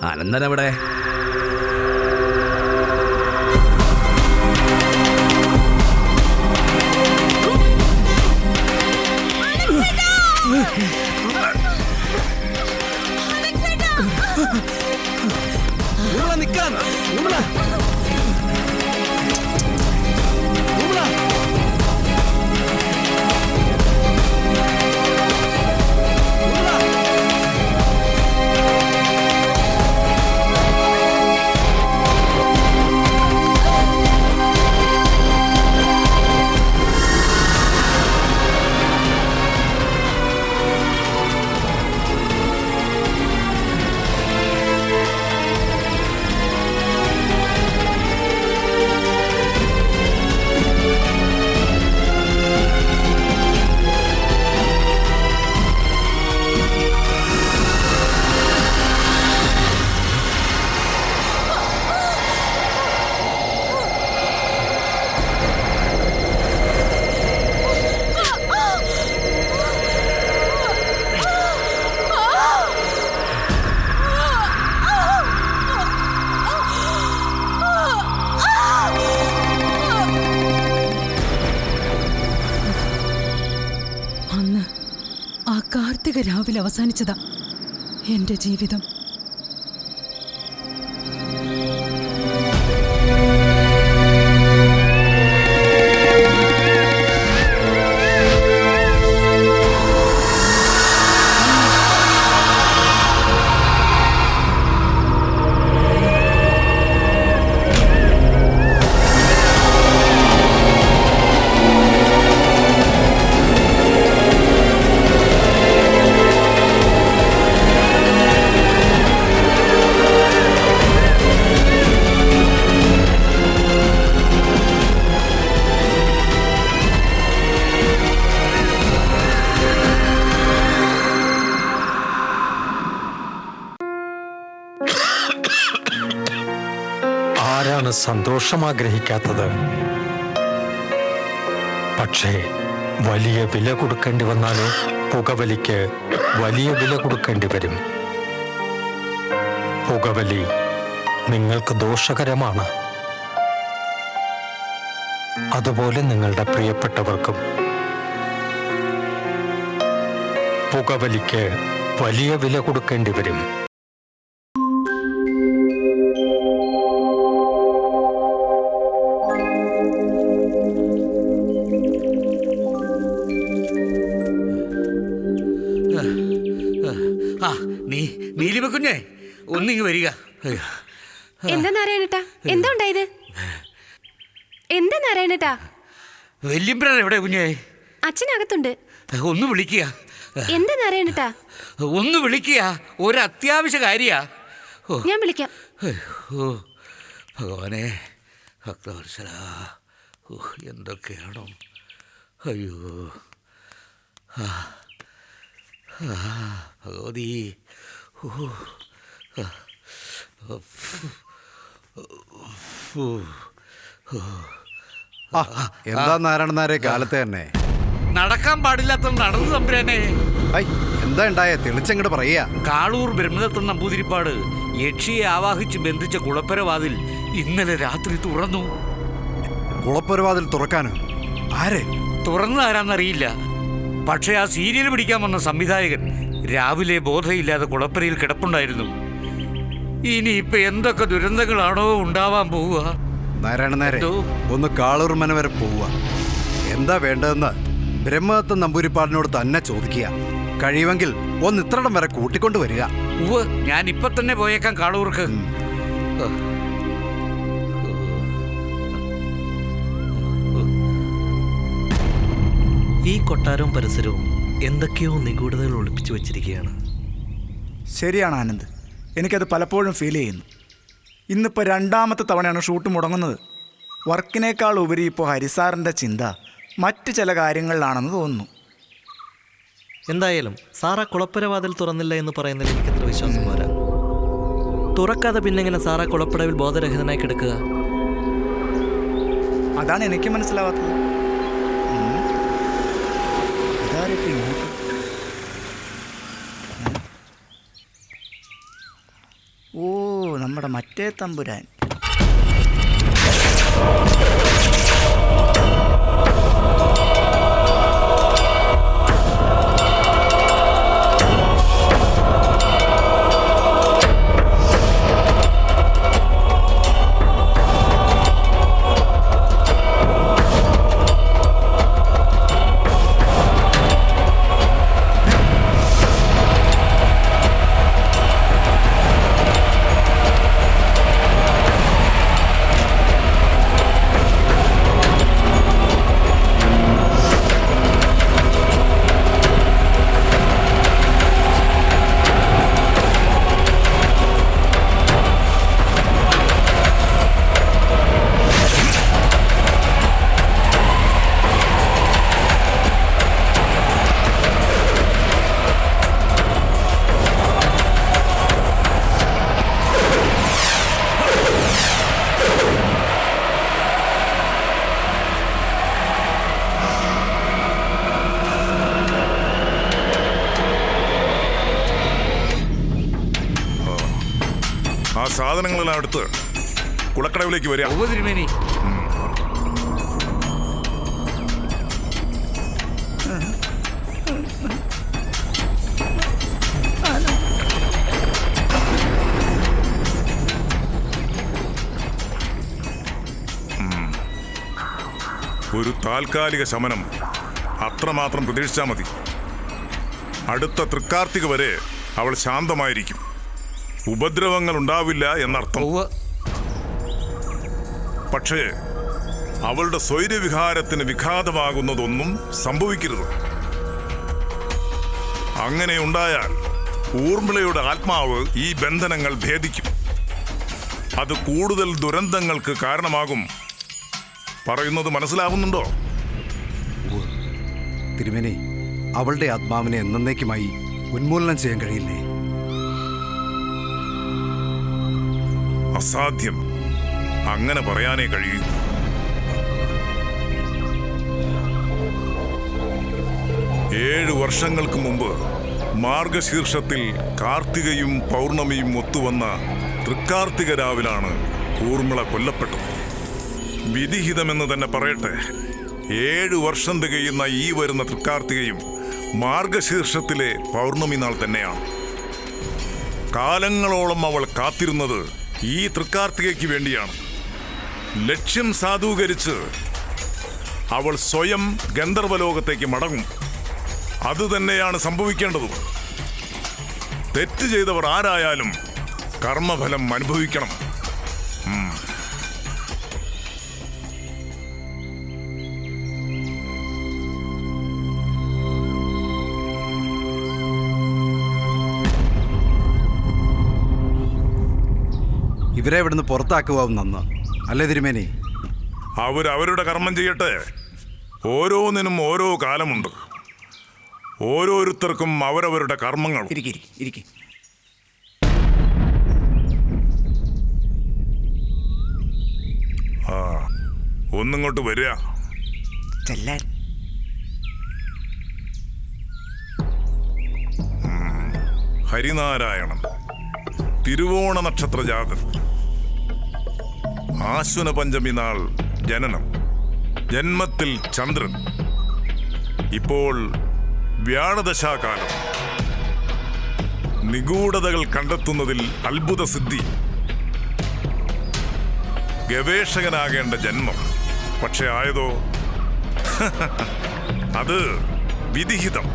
അനന്തനെവിടെ? നിൽക്കാൻ രാവിലെ അവസാനിച്ചതാ എന്റെ ജീവിതം. ആരാണ് സന്തോഷം ആഗ്രഹിക്കാത്തത്? പക്ഷേ വലിയ വില കൊടുക്കേണ്ടി വന്നാലോ? പുകവലിക്ക് വലിയ വില കൊടുക്കേണ്ടി വരും. പുകവലി നിങ്ങൾക്ക് ദോഷകരമാണ്. അതുപോലെ നിങ്ങളുടെ പ്രിയപ്പെട്ടവർക്കും. പുകവലിക്ക് വലിയ വില കൊടുക്കേണ്ടി വരും. നീലിമ കുഞ്ഞേ, ഒന്നിങ്ങ് വരിക. എന്താ നാരായണേട്ടാ? എന്താ ഉണ്ടായത്? എന്താ നാരായണേട്ടാ? വല്യമ്പ്രാൻ എവിടെ കുഞ്ഞേ? അച്ഛനകത്തുണ്ട്. ഒന്ന് വിളിക്കുക. എന്താ നാരായണേട്ടാ? ഒന്ന് വിളിക്കുക, ഒരു അത്യാവശ്യ കാര്യാ. ഞാൻ വിളിക്കാം. ഭഗവാനെ, ഭക്തവത്സല, എന്തൊക്കെയാണോ? അയ്യോ, ഭഗവതി. എന്താ നാരായണനാരെ കാലത്തെ തന്നെ നടക്കാൻ പാടില്ലാത്ത നടന്നു തമ്പുരാനെ. എന്താ ഉണ്ടായേ? തെളിച്ചങ്ങോട്ട് പറയാ. കാളൂർ ബ്രഹ്മദത്തൻ നമ്പൂതിരിപ്പാട് യക്ഷിയെ ആവാഹിച്ച് ബന്ധിച്ച കുളപ്പരവാതിൽ ഇന്നലെ രാത്രി തുറന്നു. കുളപ്പരവാതിൽ തുറക്കാനോ? ആരെ? തുറന്നതാരാന്നറിയില്ല. പക്ഷെ ആ സീരിയൽ പിടിക്കാൻ വന്ന സംവിധായകൻ രാവിലെ ബോധമില്ലാതെ കുളപ്പരയിൽ കിടപ്പുണ്ടായിരുന്നു. ഇനിയിപ്പൊ എന്തൊക്കെ ദുരന്തങ്ങളാണോ ഉണ്ടാവാൻ പോവുക? നാരായണനേരെ, ഒന്ന് കാളൂർ മന വരെ പോവുക. എന്താ വേണ്ടതെന്ന് ബ്രഹ്മദത്തൻ നമ്പൂരിപ്പാടിനോട് തന്നെ ചോദിക്കുക. കഴിയുമെങ്കിൽ ഒന്ന് ഇത്രടം വരെ കൂട്ടിക്കൊണ്ട് വരിക. ഞാൻ ഇപ്പൊ തന്നെ പോയേക്കാം കാളൂർക്ക്. ഈ കൊട്ടാരവും പരിസരവും എന്തൊക്കെയോ നിഗൂഢതകൾ ഒളിപ്പിച്ചു വെച്ചിരിക്കുകയാണ്. ശരിയാണ് ആനന്ദ്, എനിക്കത് പലപ്പോഴും ഫീൽ ചെയ്യുന്നു. ഇന്നിപ്പോൾ രണ്ടാമത്തെ തവണയാണ് ഷൂട്ട് മുടങ്ങുന്നത്. വർക്കിനേക്കാൾ ഉപരി ഇപ്പോൾ ഹരിസാറിൻ്റെ ചിന്ത മറ്റ് ചില കാര്യങ്ങളിലാണെന്ന് തോന്നുന്നു. എന്തായാലും സാറാ കുളപ്പുരവാതിൽ തുറന്നില്ല എന്ന് പറയുന്നതിൽ എനിക്കത്ര വിശ്വാസം പോരാ. തുറക്കാതെ പിന്നെങ്ങനെ സാറാ കുളപ്പുഴവിൽ ബോധരഹിതനായി കിടക്കുക? അതാണ് എനിക്ക് മനസ്സിലാവാത്തത്. ഓ, നമ്മുടെ മറ്റേ തമ്പുരാൻ. ആ സാധനങ്ങളെല്ലാം എടുത്ത് കുളക്കടവിലേക്ക് വരിക. ഒരു താൽക്കാലിക ശമനം അത്രമാത്രം പ്രതീക്ഷിച്ചാൽ മതി. അടുത്ത തൃക്കാർത്തിക വരെ അവൾ ശാന്തമായിരിക്കും. ഉപദ്രവങ്ങൾ ഉണ്ടാവില്ല എന്നർത്ഥം. പക്ഷേ അവളുടെ സ്വൈര്യവിഹാരത്തിന് വിഘാതമാകുന്നതൊന്നും സംഭവിക്കരുത്. അങ്ങനെ ഉണ്ടായാൽ ഊർമിളയുടെ ആത്മാവ് ഈ ബന്ധനങ്ങൾ ഭേദിക്കും. അത് കൂടുതൽ ദുരന്തങ്ങൾക്ക് കാരണമാകും. പറയുന്നത് മനസ്സിലാകുന്നുണ്ടോ? തിരുമേനി, അവളുടെ ആത്മാവിനെ എന്നേക്കുമായി ഉന്മൂലനം ചെയ്യാൻ കഴിയില്ലേ? അസാധ്യം. അങ്ങനെ പറയാനേ കഴിയൂ. ഏഴ് വർഷങ്ങൾക്ക് മുമ്പ് മാർഗശീർഷത്തിൽ കാർത്തികയും പൗർണമിയും ഒത്തുവന്ന തൃക്കാർത്തിക രാവിലാണ് ഊർമിള കൊല്ലപ്പെട്ടത്. വിധിഹിതമെന്ന് തന്നെ പറയട്ടെ. 7 വർഷം തികയുന്ന ഈ വരുന്ന തൃക്കാർത്തികയും മാർഗശീർഷത്തിലെ പൗർണമി നാൾ തന്നെയാണ്. കാലങ്ങളോളം അവൾ കാത്തിരുന്നത് ഈ തൃക്കാർത്തികയ്ക്ക് വേണ്ടിയാണ്. ലക്ഷ്യം സാധൂകരിച്ച് അവൾ സ്വയം ഗന്ധർവലോകത്തേക്ക് മടങ്ങും. അതുതന്നെയാണ് സംഭവിക്കേണ്ടതും. തെറ്റ് ചെയ്തവർ ആരായാലും കർമ്മഫലം അനുഭവിക്കണം. ഇവരെ ഇവിടുന്ന് പുറത്താക്കുവാവും നന്ന്, അല്ലേ തിരുമേനി? അവരവരുടെ കർമ്മം ചെയ്യട്ടെ. ഓരോന്നിനും ഓരോ കാലമുണ്ട്. ഓരോരുത്തർക്കും അവരവരുടെ കർമ്മങ്ങൾ. ആ, ഒന്നിങ്ങോട്ട് വരിക. ഹരിനാരായണൻ, തിരുവോണ നക്ഷത്ര ജാതൻ, ആശ്വന പഞ്ചമി നാൾ ജനനം, ജന്മത്തിൽ ചന്ദ്രൻ, ഇപ്പോൾ വ്യാഴദശാകാലം, നിഗൂഢതകൾ കണ്ടെത്തുന്നതിൽ അത്ഭുത സിദ്ധി, ഗവേഷകനാകേണ്ട ജന്മം. പക്ഷെ ആയതോ അത് വിധിഹിതം.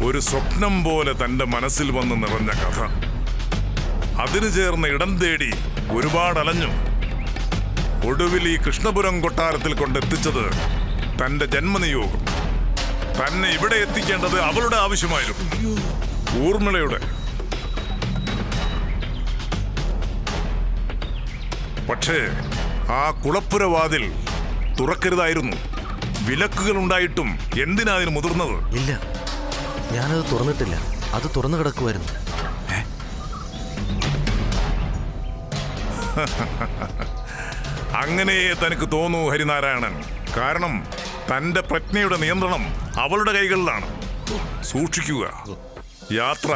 ഒരു സ്വപ്നം പോലെ തൻ്റെ മനസ്സിൽ വന്ന് നിറഞ്ഞ കഥ. അതിനു ചേർന്ന ഇടം തേടി ഒരുപാട് അലഞ്ഞു. ഒടുവിൽ ഈ കൃഷ്ണപുരം കൊട്ടാരത്തിൽ കൊണ്ടെത്തിച്ചത് തൻ്റെ ജന്മനിയോഗം. തന്നെ ഇവിടെ എത്തിക്കേണ്ടത് അവളുടെ ആവശ്യമായിരുന്നു, ഊർമിളയുടെ. പക്ഷേ ആ കുളപ്പുരവാതിൽ തുറക്കരുതായിരുന്നു. വിലക്കുകൾ ഉണ്ടായിട്ടും എന്തിനാ അതിന് മുതിർന്നത്? ഇല്ല, ഞാനത് തുറന്നിട്ടില്ല. അത് തുറന്നു കിടക്കുമായിരുന്നു. അങ്ങനെയേ തനിക്ക് തോന്നൂ ഹരിനാരായണൻ. കാരണം തൻ്റെ പ്രജ്ഞയുടെ നിയന്ത്രണം അവളുടെ കൈകളിലാണ്. സൂക്ഷിക്കുക. യാത്ര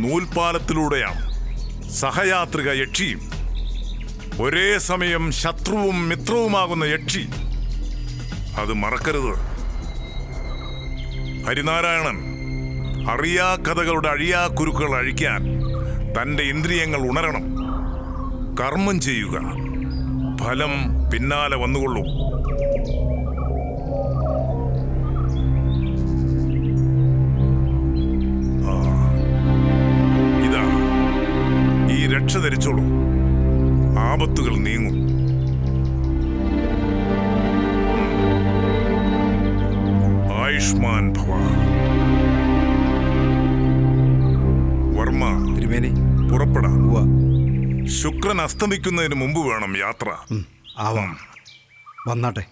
നൂൽപാലത്തിലൂടെയാണ്. സഹയാത്രിക യക്ഷിയും. ഒരേ സമയം ശത്രുവും മിത്രവുമാകുന്ന യക്ഷി. അത് മറക്കരുത് ഹരിനാരായണൻ. അറിയാ കഥകളുടെ അഴിയാ കുരുക്കൾ അഴിക്കാൻ തൻ്റെ ഇന്ദ്രിയങ്ങൾ ഉണരണം. കർമ്മം ചെയ്യുക. ഫലം പിന്നാലെ വന്നുകൊള്ളൂ. ഇതാ, ഈ രക്ഷ ധരിച്ചോളൂ. ആപത്തുകൾ നീങ്ങും. ആയുഷ്മാൻ ഭവ. വർമ്മ, തിരുമേനി പുറപ്പെടാം. ശുക്രൻ അസ്തമിക്കുന്നതിന് മുമ്പ് വേണം യാത്ര. ആവാം. വന്നാട്ടെ.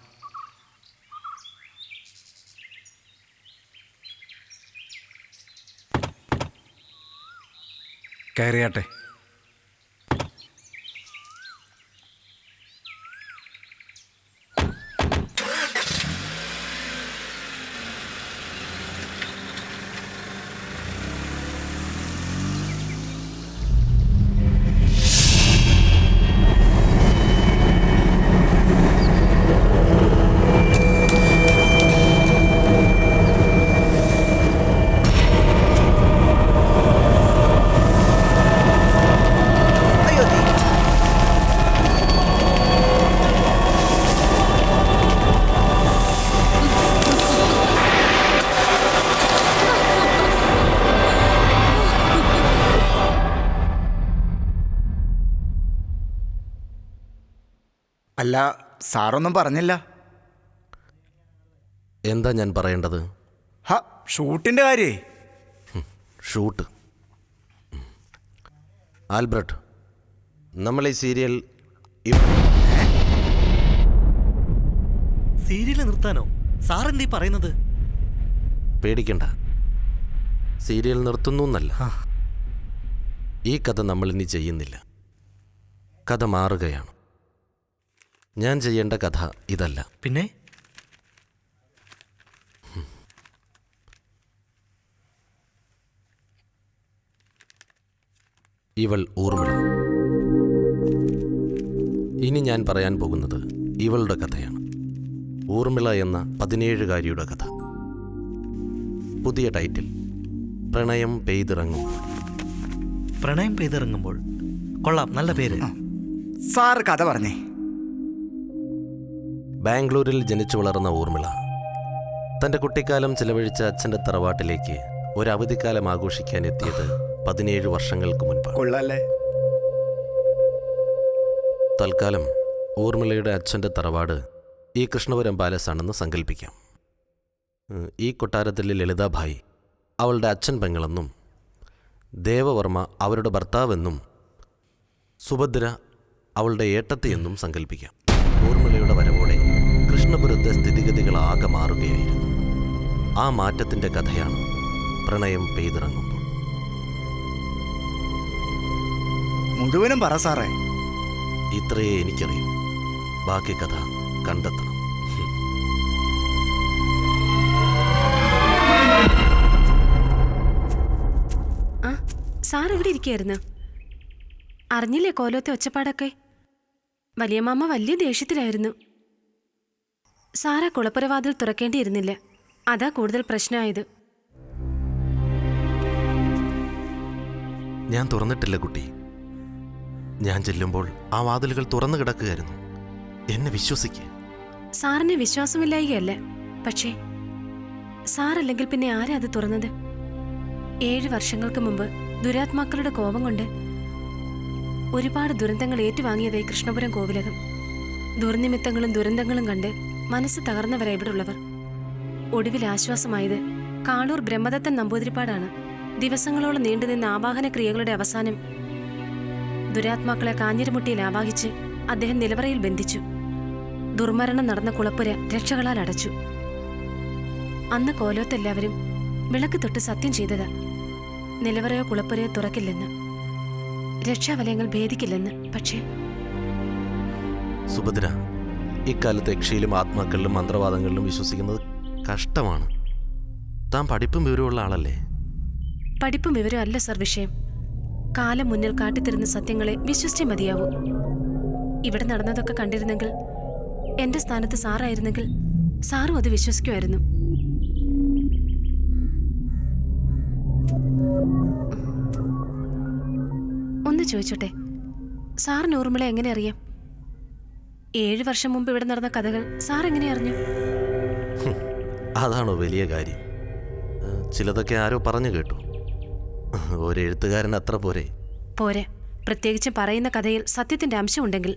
കയറിയാട്ടെ. അല്ല, സാറൊന്നും പറഞ്ഞില്ല. എന്താ ഞാൻ പറയേണ്ടത്? ഷൂട്ടിൻ്റെ കാര്യേ. ഷൂട്ട്. ആൽബ്രട്ട്, നമ്മൾ ഈ സീരിയൽ നിർത്താനോ? സാറെന്തീ പറയുന്നത്? പേടിക്കണ്ട, സീരിയൽ നിർത്തുന്നു എന്നല്ല. ഈ കഥ നമ്മൾ ഇനി ചെയ്യുന്നില്ല. കഥ മാറുകയാണ്. ഞാൻ ചെയ്യേണ്ട കഥ ഇതല്ല. പിന്നെ ഇവൾ ഊർമിള. ഇനി ഞാൻ പറയാൻ പോകുന്നത് ഇവളുടെ കഥയാണ്. ഊർമിള എന്ന 17-കാരിയുടെ കഥ. പുതിയ ടൈറ്റിൽ, പ്രണയം പെയ്തിറങ്ങുമ്പോൾ. പ്രണയം പെയ്തിറങ്ങുമ്പോൾ കൊള്ളാം, നല്ല പേര്. സാർ കഥ പറഞ്ഞേ. ബാംഗ്ലൂരിൽ ജനിച്ചു വളർന്ന ഊർമിള തൻ്റെ കുട്ടിക്കാലം ചിലവഴിച്ച അച്ഛൻ്റെ തറവാട്ടിലേക്ക് ഒരു അവധിക്കാലം ആഘോഷിക്കാൻ എത്തിയത് 17 വർഷങ്ങൾക്ക് മുൻപാണ്. കൊള്ളാല്ലേ? തൽക്കാലം ഊർമിളയുടെ അച്ഛൻ്റെ തറവാട് ഈ കൃഷ്ണപുരം പാലസ് ആണെന്ന് സങ്കല്പിക്കാം. ഈ കൊട്ടാരത്തിലെ ലളിതാഭായി അവളുടെ അച്ഛൻ പെങ്ങളെന്നും ദേവവർമ്മ അവരുടെ ഭർത്താവെന്നും സുഭദ്ര അവളുടെ ഏട്ടത്തി എന്നും സങ്കല്പിക്കാം. ഊർമിളയുടെ വരവോടെ കൃഷ്ണപുരത്തെ സ്ഥിതിഗതികൾ ആകെ മാറുകയായിരുന്നു. ആ മാറ്റത്തിൻ്റെ കഥയാണ് പ്രണയം പെയ്തിറങ്ങുമ്പോൾ. മുഴുവനും പറ സാറേ. ഇത്രയേ എനിക്കറിയൂ. ബാക്കി കഥ കണ്ടെത്തണം. സാർ ഇവിടെ ഇരിക്കുകയായിരുന്നു. അറിഞ്ഞില്ലേ കോലോത്തെ ഒച്ചപ്പാടൊക്കെ? വലിയ മാമ വലിയ ദേഷ്യത്തിലായിരുന്നു. സാറാ കുളപ്പുരവാതിൽ തുറക്കേണ്ടിയിരുന്നില്ല. അതാ കൂടുതൽ പ്രശ്നമായത്. ഞാൻ തുറന്നിട്ടില്ല കുട്ടി. ഞാൻ ചെല്ലുമ്പോൾ ആ വാതിലുകൾ തുറന്നു കിടക്കുകയായിരുന്നു. എന്നെ വിശ്വസിക്കുക. സാറിനെ വിശ്വാസമില്ലായികയല്ല, പക്ഷേ സാറല്ലെങ്കിൽ പിന്നെ ആരാ അത് തുറന്നത്? 7 വർഷങ്ങൾക്ക് മുമ്പ് ദുരാത്മാക്കളുടെ കോപം കൊണ്ട് ഒരുപാട് ദുരന്തങ്ങൾ ഏറ്റുവാങ്ങിയതായി കൃഷ്ണപുരം കോവിലകം. ദുർനിമിത്തങ്ങളും ദുരന്തങ്ങളും കണ്ട് മനസ്സ് തകർന്നവരാ ഇവിടുള്ളവർ. ഒടുവിൽ ആശ്വാസമായത് കാളൂർ ബ്രഹ്മദത്തൻ നമ്പൂതിരിപ്പാടാണ്. ദിവസങ്ങളോളം നീണ്ടുനിന്ന ആവാഹന ക്രിയകളുടെ അവസാനം ദുരാത്മാക്കളെ കാഞ്ഞിരമുട്ടിയിൽ ആവാഹിച്ച് അദ്ദേഹം നിലവറയിൽ ബന്ധിച്ചു. ദുർമരണം നടന്ന കുളപ്പുര രക്ഷകളാൽ അടച്ചു. അന്ന് കോലോത്തെല്ലാവരും വിളക്ക് തൊട്ട് സത്യം ചെയ്തതാ. നിലവറയോ കുളപ്പുരയോ തുറക്കില്ലെന്ന്, രക്ഷാവലയങ്ങൾ ഭേദിക്കില്ലെന്ന്. പക്ഷേ സുഭദ്ര, ഇക്കാലത്ത് യക്ഷിയിലും ആത്മാക്കളിലും മന്ത്രവാദങ്ങളിലും വിശ്വസിക്കുന്നത് കഷ്ടമാണ്. താൻ പഠിപ്പും വിവരമുള്ള ആളല്ലേ? പഠിപ്പും വിവരം അല്ല സർ വിഷയം. കാലം മുന്നിൽ കാട്ടിത്തരുന്ന സത്യങ്ങളെ വിശ്വസിച്ചേ മതിയാവൂ. ഇവിടെ നടന്നതൊക്കെ കണ്ടിരുന്നെങ്കിൽ, എന്റെ സ്ഥാനത്ത് സാറായിരുന്നെങ്കിൽ സാറും അത് വിശ്വസിക്കുമായിരുന്നു. ഒന്ന് ചോദിച്ചോട്ടെ, സാറിന് ഊർമിള എങ്ങനെ അറിയാം? 7 വർഷം മുമ്പ് ഇവിടെ നടന്ന കഥകൾ സാർ എങ്ങനെ അറിഞ്ഞു? അതാണോ വലിയ കാര്യം? ചിലതൊക്കെ ആരോ പറഞ്ഞു കേട്ടു. ഒരു എഴുത്തുകാരൻ അത്ര പോരെ? പോരെ, പ്രത്യേകിച്ച് പറയുന്ന കഥയിൽ സത്യത്തിന്റെ അംശമുണ്ടെങ്കിൽ.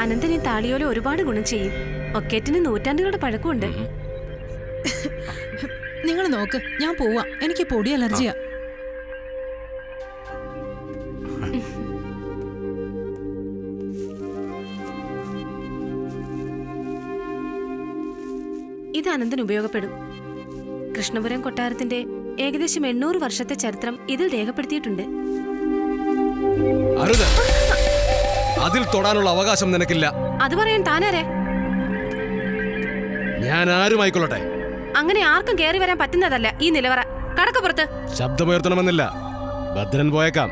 അനന്തൻ ഈ താളിയോല ഒരുപാട് ഗുണം ചെയ്യും. ഒക്കേറ്റിന് നൂറ്റാണ്ടുകളുടെ പഴക്കമുണ്ട്. നിങ്ങൾ നോക്ക്, ഞാൻ പോവാ. എനിക്ക് പൊടി അലർജിയാ. ഇത് അനന്തൻ ഉപയോഗപ്പെടും. കൃഷ്ണപുരം കൊട്ടാരത്തിന്റെ ഏകദേശം 800 വർഷത്തെ ചരിത്രം ഇതിൽ രേഖപ്പെടുത്തിയിട്ടുണ്ട്. അരുത്, അതിൽ തൊടാനുള്ള അവകാശം നിനക്കില്ല. അത് പറയാൻ താനാരെ? ഞാൻ ആരുമായിക്കൊള്ളട്ടെ. അങ്ങനെ ആർക്കും കയറി വരാൻ പറ്റുന്നതല്ല ഈ നിലവറ. കടക്കപ്പുറത്ത് ശബ്ദമുയർത്തണമെന്നില്ല. ഭദ്രൻ പോയേക്കാം.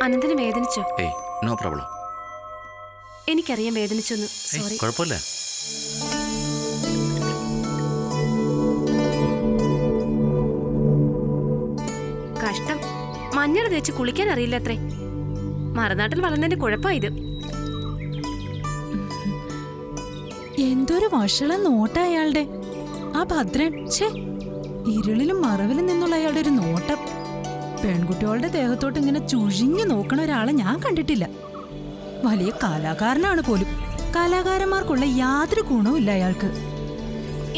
അനന്തന് വേദനിച്ചോ? No problem. എനിക്കറിയാൻ വേദനിച്ചൊന്നു. സോറി. കുഴപ്പമില്ല. കഷ്ടം, മഞ്ഞൾ തേച്ച് കുളിക്കാൻ അറിയില്ല അത്രേ. മറുനാട്ടിൽ വളർന്നതിന്റെ കുഴപ്പമായത്. എന്തൊരു വഷള നോട്ട അയാളുടെ. ആ ഭദ്രൻ, ഛേ, ഇരുളിലും മറവിലും നിന്നുള്ള അയാളുടെ ഒരു നോട്ടം. പെൺകുട്ടികളുടെ ദേഹത്തോട്ട് ഇങ്ങനെ ചുഴിഞ്ഞു നോക്കണ ഒരാളെ ഞാൻ കണ്ടിട്ടില്ല. വലിയ കലാകാരനാണ് പോലും. കലാകാരന്മാർക്കുള്ള യാതൊരു ഗുണവും ഇല്ല അയാൾക്ക്.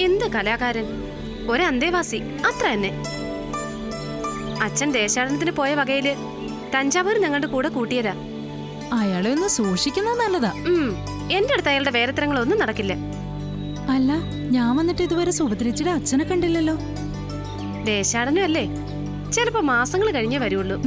എന്ത് കലാകാരൻ? ഒരു അന്തേവാസി, അത്ര തന്നെ. അച്ഛൻ ദേശാടനത്തിന് പോയ വകയില് തഞ്ചാവൂർ ഞങ്ങളുടെ കൂടെ കൂട്ടിയതാ. അയാളെ ഒന്ന് സൂക്ഷിക്കുന്നത് നല്ലതാ. എന്റെ അടുത്ത് അയാളുടെ വേരത്തരങ്ങളൊന്നും നടക്കില്ല. അല്ല, ഞാൻ വന്നിട്ട് ഇതുവരെ സുഭദ്രച്ചിയുടെ അച്ഛനെ കണ്ടില്ലല്ലോ. ദേശാടനം അല്ലേ, ചിലപ്പോ മാസങ്ങൾ കഴിഞ്ഞേ വരുള്ളൂ.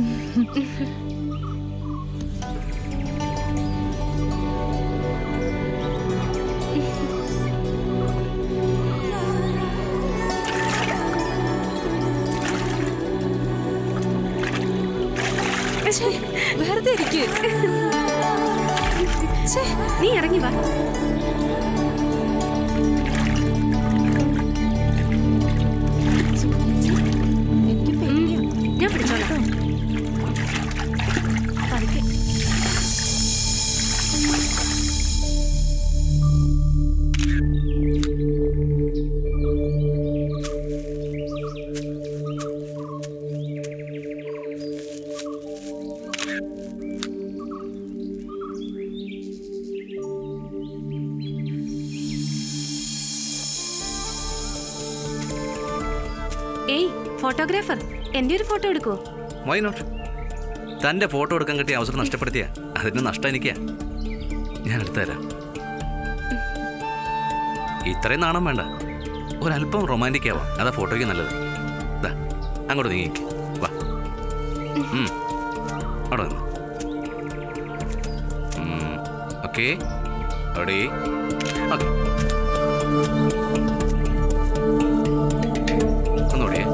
വെറുതെ ഇരിക്ക്. നീ ഇറങ്ങി വാ. ഞാൻ പിടിച്ചോളാം. പതുക്കെ. ഏയ് ഫോട്ടോഗ്രാഫർ, എന്റെ ഒരു ഫോട്ടോ എടുക്കോ? Why not? തൻ്റെ ഫോട്ടോ എടുക്കാൻ കിട്ടിയ അവസരം നഷ്ടപ്പെടുത്തിയ അതിന് നഷ്ടം എനിക്കാ. ഞാൻ എടുത്തു തരാം. ഇത്രയും നാണം വേണ്ട, ഒരല്പം റൊമാൻറ്റിക് ആവാം. അതാ ഫോട്ടോയ്ക്ക് നല്ലത്. ദാ അങ്ങോട്ട് നീങ്ങിക്ക്. വാ, അവിടെ നിന്ന്. ഓക്കെ, അവിടെ ഓക്കെ. ഒന്നുകൂടിയേ.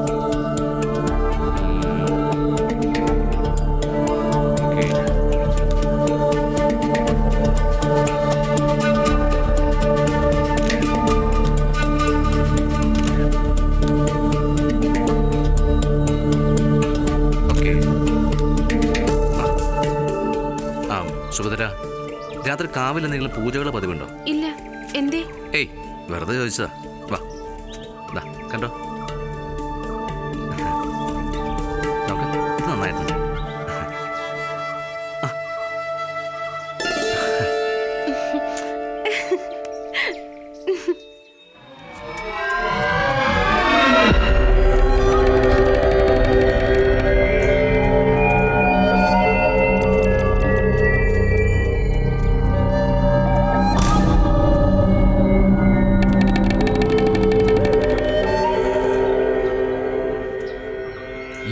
സുഭദ്ര, രാത്രി കാവിൽ എന്തെങ്കിലും പൂജകൾ പതിവുണ്ടോ? ഇല്ല. എന്തേ? ഏയ്, വെറുതെ ചോദിച്ചതാ. വാ, ദാ കണ്ടോ, നന്നായിട്ടുണ്ട്.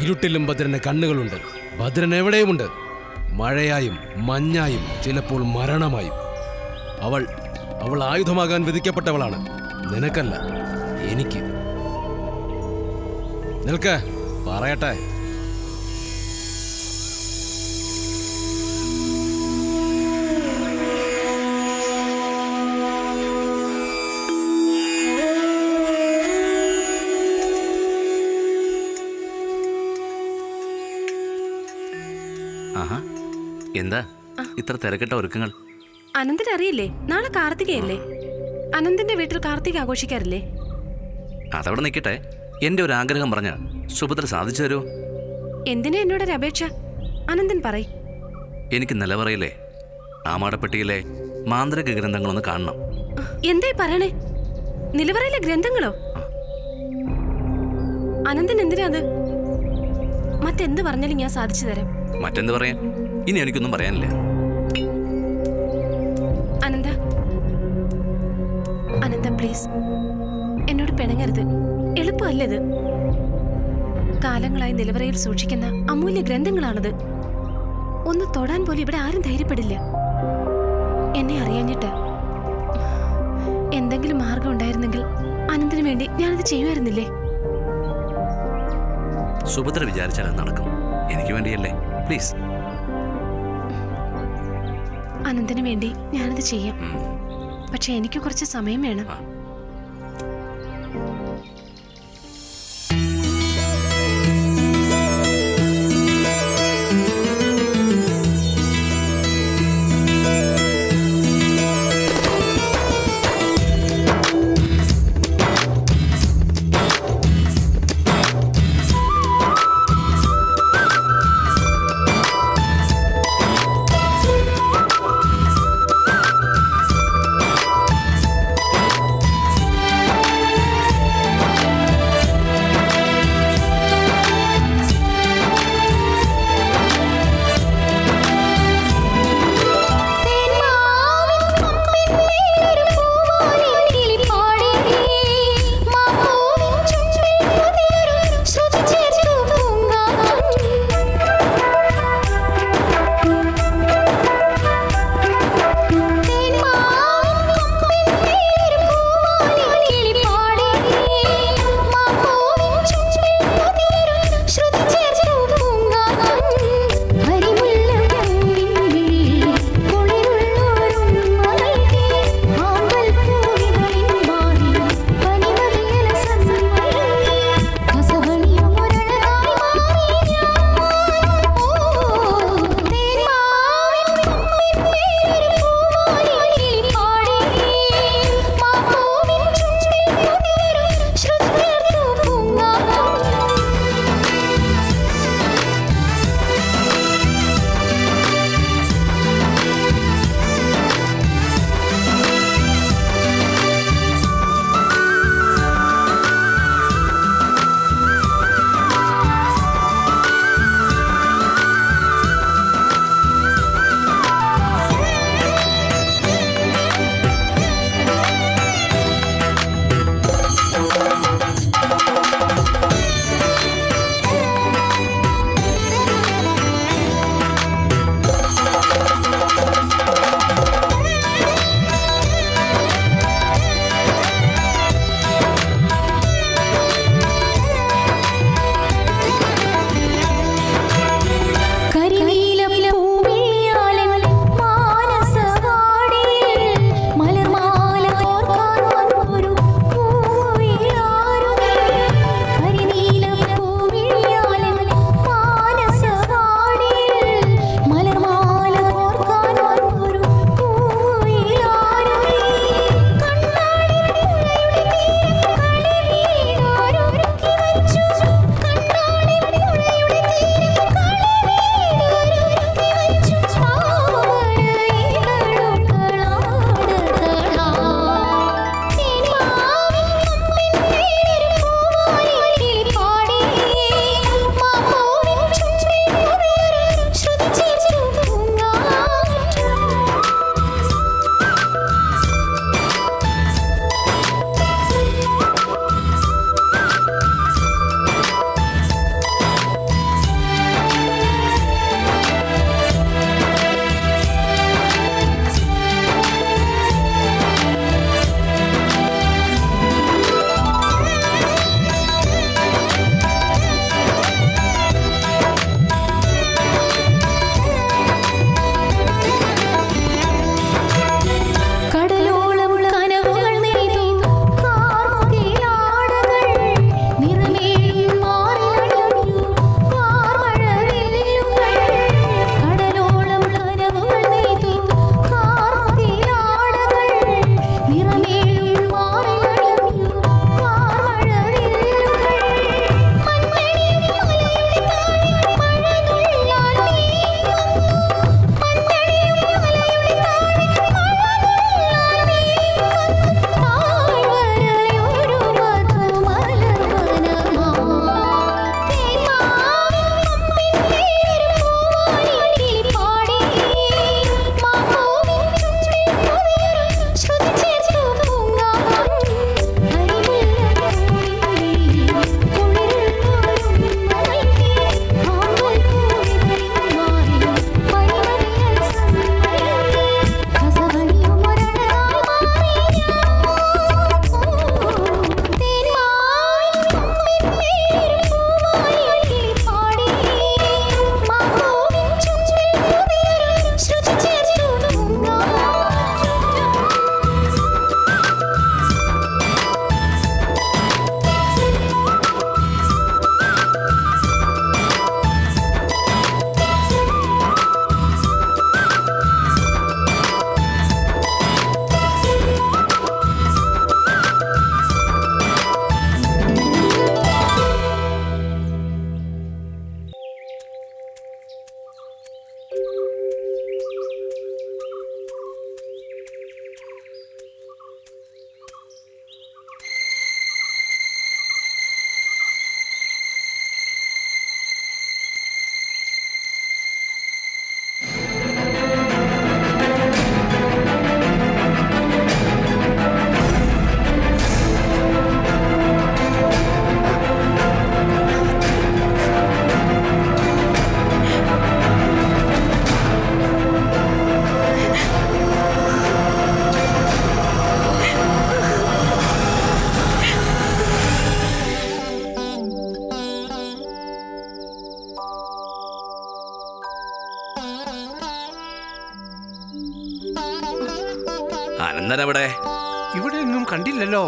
ഇരുട്ടിലും ഭദ്രന് കണ്ണുകളുണ്ട്. ഭദ്രൻ എവിടെയുമുണ്ട്. മഴയായും മഞ്ഞായും ചിലപ്പോൾ മരണമായും. അവൾ ആയുധമാകാൻ വിധിക്കപ്പെട്ടവളാണ്. നിനക്കല്ല, എനിക്ക്. നിൽക്ക്, പറയട്ടെ. ആഹാ, എന്താ ഇത്ര തിരക്കിട്ട ഒരുക്കങ്ങൾ? അനന്തൻ അറിയില്ലേ, നാളെ കാർത്തികയല്ലേ? അനന്തന്റെ വീട്ടിൽ കാർത്തിക ആഘോഷിക്കാറില്ലേ? അതവിടെ നിൽക്കട്ടെ. എന്റെ ഒരു ആഗ്രഹം പറഞ്ഞ സുഭദ്ര സാധിച്ചു തരുമോ? എന്തിനാ എന്നോടൊരു അപേക്ഷ? അനന്തൻ പറയ്. എനിക്ക് നിലവറയിലെ ആമാടപ്പെട്ടിയിലെ മാന്ത്രിക ഗ്രന്ഥങ്ങളൊന്ന് കാണണം. എന്തായി പറയണേ? നിലവറയിലെ ഗ്രന്ഥങ്ങളോ? അനന്തൻ എന്തിനാ അത്? മറ്റെന്ത് പറഞ്ഞാലും ഞാൻ സാധിച്ചു തരാം. മറ്റെന്ത് പറയാൻ? ഇനി എനിക്കൊന്നും പറയാനില്ല. അനന്ത, അനന്ത പ്ലീസ്, എന്നോട് പിണങ്ങരുത്. എളുപ്പമല്ലത്. കാലങ്ങളായി നിലവറയിൽ സൂക്ഷിക്കുന്ന അമൂല്യ ഗ്രന്ഥങ്ങളാണത്. ഒന്ന് തൊടാൻ പോലും ഇവിടെ ആരും ധൈര്യപ്പെടില്ല. എന്നെ അറിയാഞ്ഞിട്ട് എന്തെങ്കിലും മാർഗം ഉണ്ടായിരുന്നെങ്കിൽ അനന്തന് വേണ്ടി ഞാനത് ചെയ്യുമായിരുന്നില്ലേ? സുഭദ്ര വിചാരിച്ചാൽ അത് നടക്കും. എനിക്ക് വേണ്ടിയല്ലേ? പ്ലീസ്. അനന്തന് വേണ്ടി ഞാനത് ചെയ്യാം. പക്ഷെ എനിക്ക് കുറച്ച് സമയം വേണം. അനന്തനെവിടെ? ഇവിടെ ഒന്നും കണ്ടില്ലല്ലോ.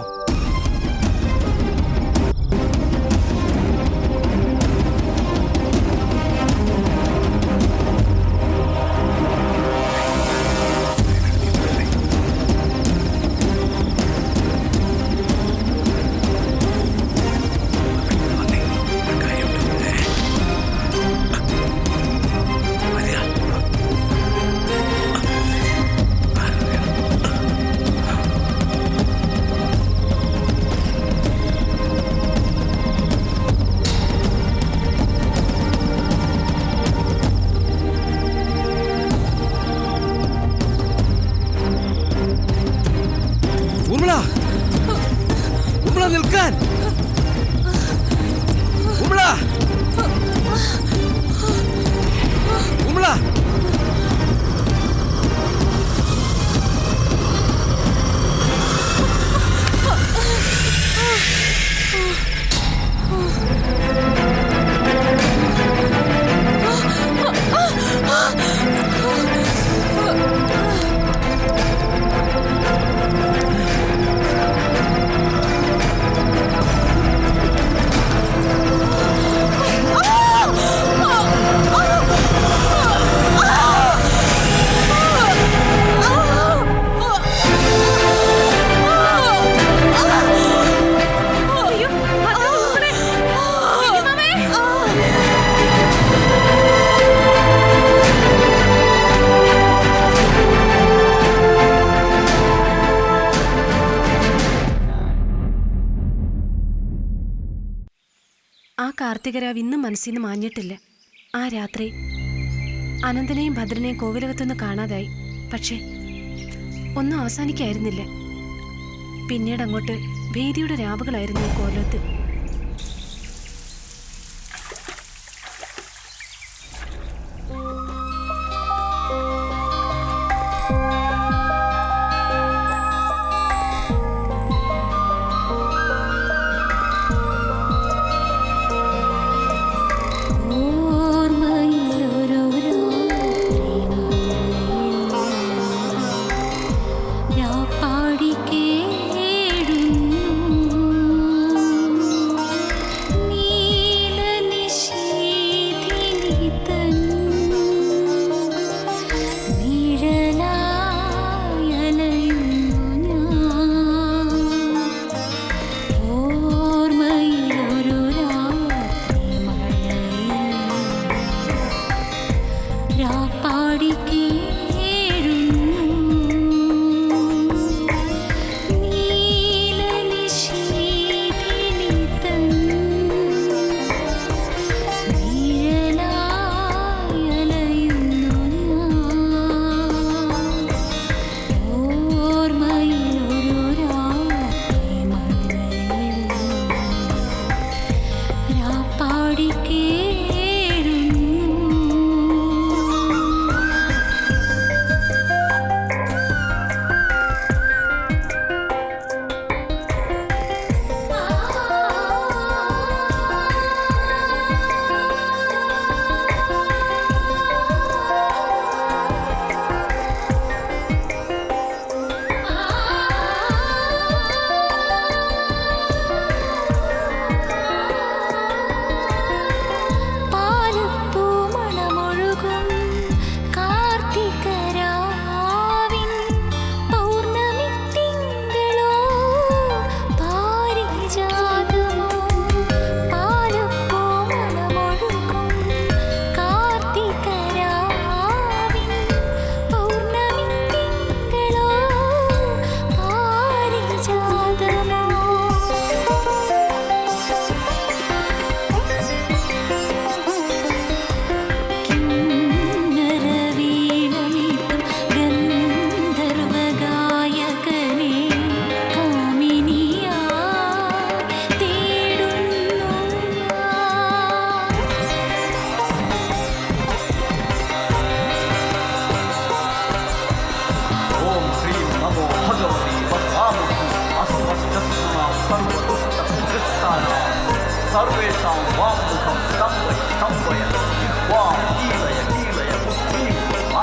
നിൽക്കാൻ കാർത്തികരാവ് ഇന്നും മനസ്സിൽ നിന്ന് മാഞ്ഞിട്ടില്ല. ആ രാത്രി അനന്തനെയും ഭദ്രനെയും കോവിലകത്തൊന്ന് കാണാതായി. പക്ഷേ ഒന്നും അവസാനിക്കായിരുന്നില്ല. പിന്നീട് അങ്ങോട്ട് ഭീതിയുടെ രാവുകളായിരുന്നു ഈ കോലത്ത്. സർവേഷാം വാമുഖം സ്തംഭയ സ്തംഭയ വാ കീലയ കീലയ ബുദ്ധി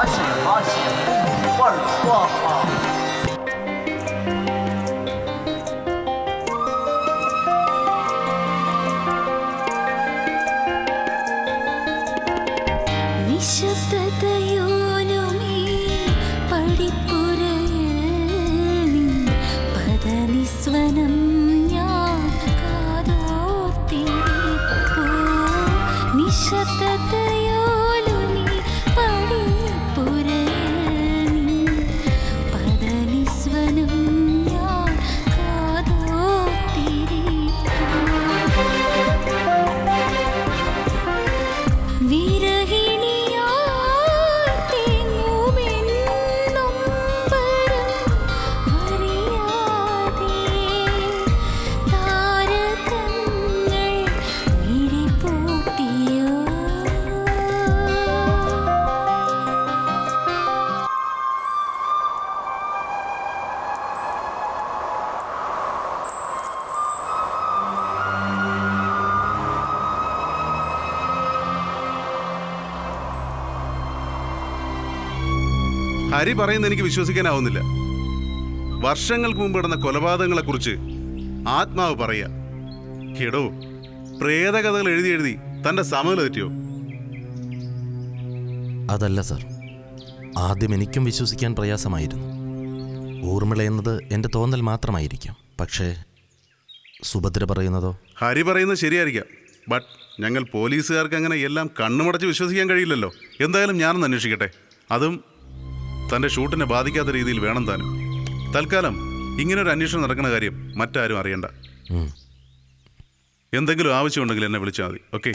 ആശയ ആശയ ഫൾ സ്വാഹ. നിശബ്ദതയോലുമേ പടിപ്പുരയിൽ പദനിസ്വനം ഞാൻ കാതോർത്തിരിപ്പൂ. നിശബ്ദതയോലുമേ പടിപ്പുരയിൽ പദനിസ്വനം ഞാൻ കാതോർത്തിരിപ്പൂ. വിരഹിണി ഹരി പറയുന്നത് എനിക്ക് വിശ്വസിക്കാനാവുന്നില്ല. വർഷങ്ങൾക്ക് മുമ്പ് നടന്ന കൊലപാതകങ്ങളെക്കുറിച്ച് ആത്മാവ് പറയുക. എടോ, പ്രേതകഥകൾ എഴുതി എഴുതി തന്റെ സമനില തെറ്റിയോ? അതല്ല സർ, ആദ്യം എനിക്കും വിശ്വസിക്കാൻ പ്രയാസമായിരുന്നു. ഊർമിള എന്നത് എൻ്റെ തോന്നൽ മാത്രമായിരിക്കാം. പക്ഷേ സുഭദ്ര പറയുന്നതോ? ഹരി പറയുന്നത് ശരിയായിരിക്കാം. ബട്ട് ഞങ്ങൾ പോലീസുകാർക്ക് അങ്ങനെ എല്ലാം കണ്ണുമടച്ച് വിശ്വസിക്കാൻ കഴിയില്ലല്ലോ. എന്തായാലും ഞാനൊന്ന് അന്വേഷിക്കട്ടെ. അതും തൻ്റെ ഷൂട്ടിനെ ബാധിക്കാത്ത രീതിയിൽ വേണം താനും. തൽക്കാലം ഇങ്ങനൊരു അന്വേഷണം നടക്കുന്ന കാര്യം മറ്റാരും അറിയണ്ട. എന്തെങ്കിലും ആവശ്യമുണ്ടെങ്കിൽ എന്നെ വിളിച്ചാൽ മതി. ഓക്കെ?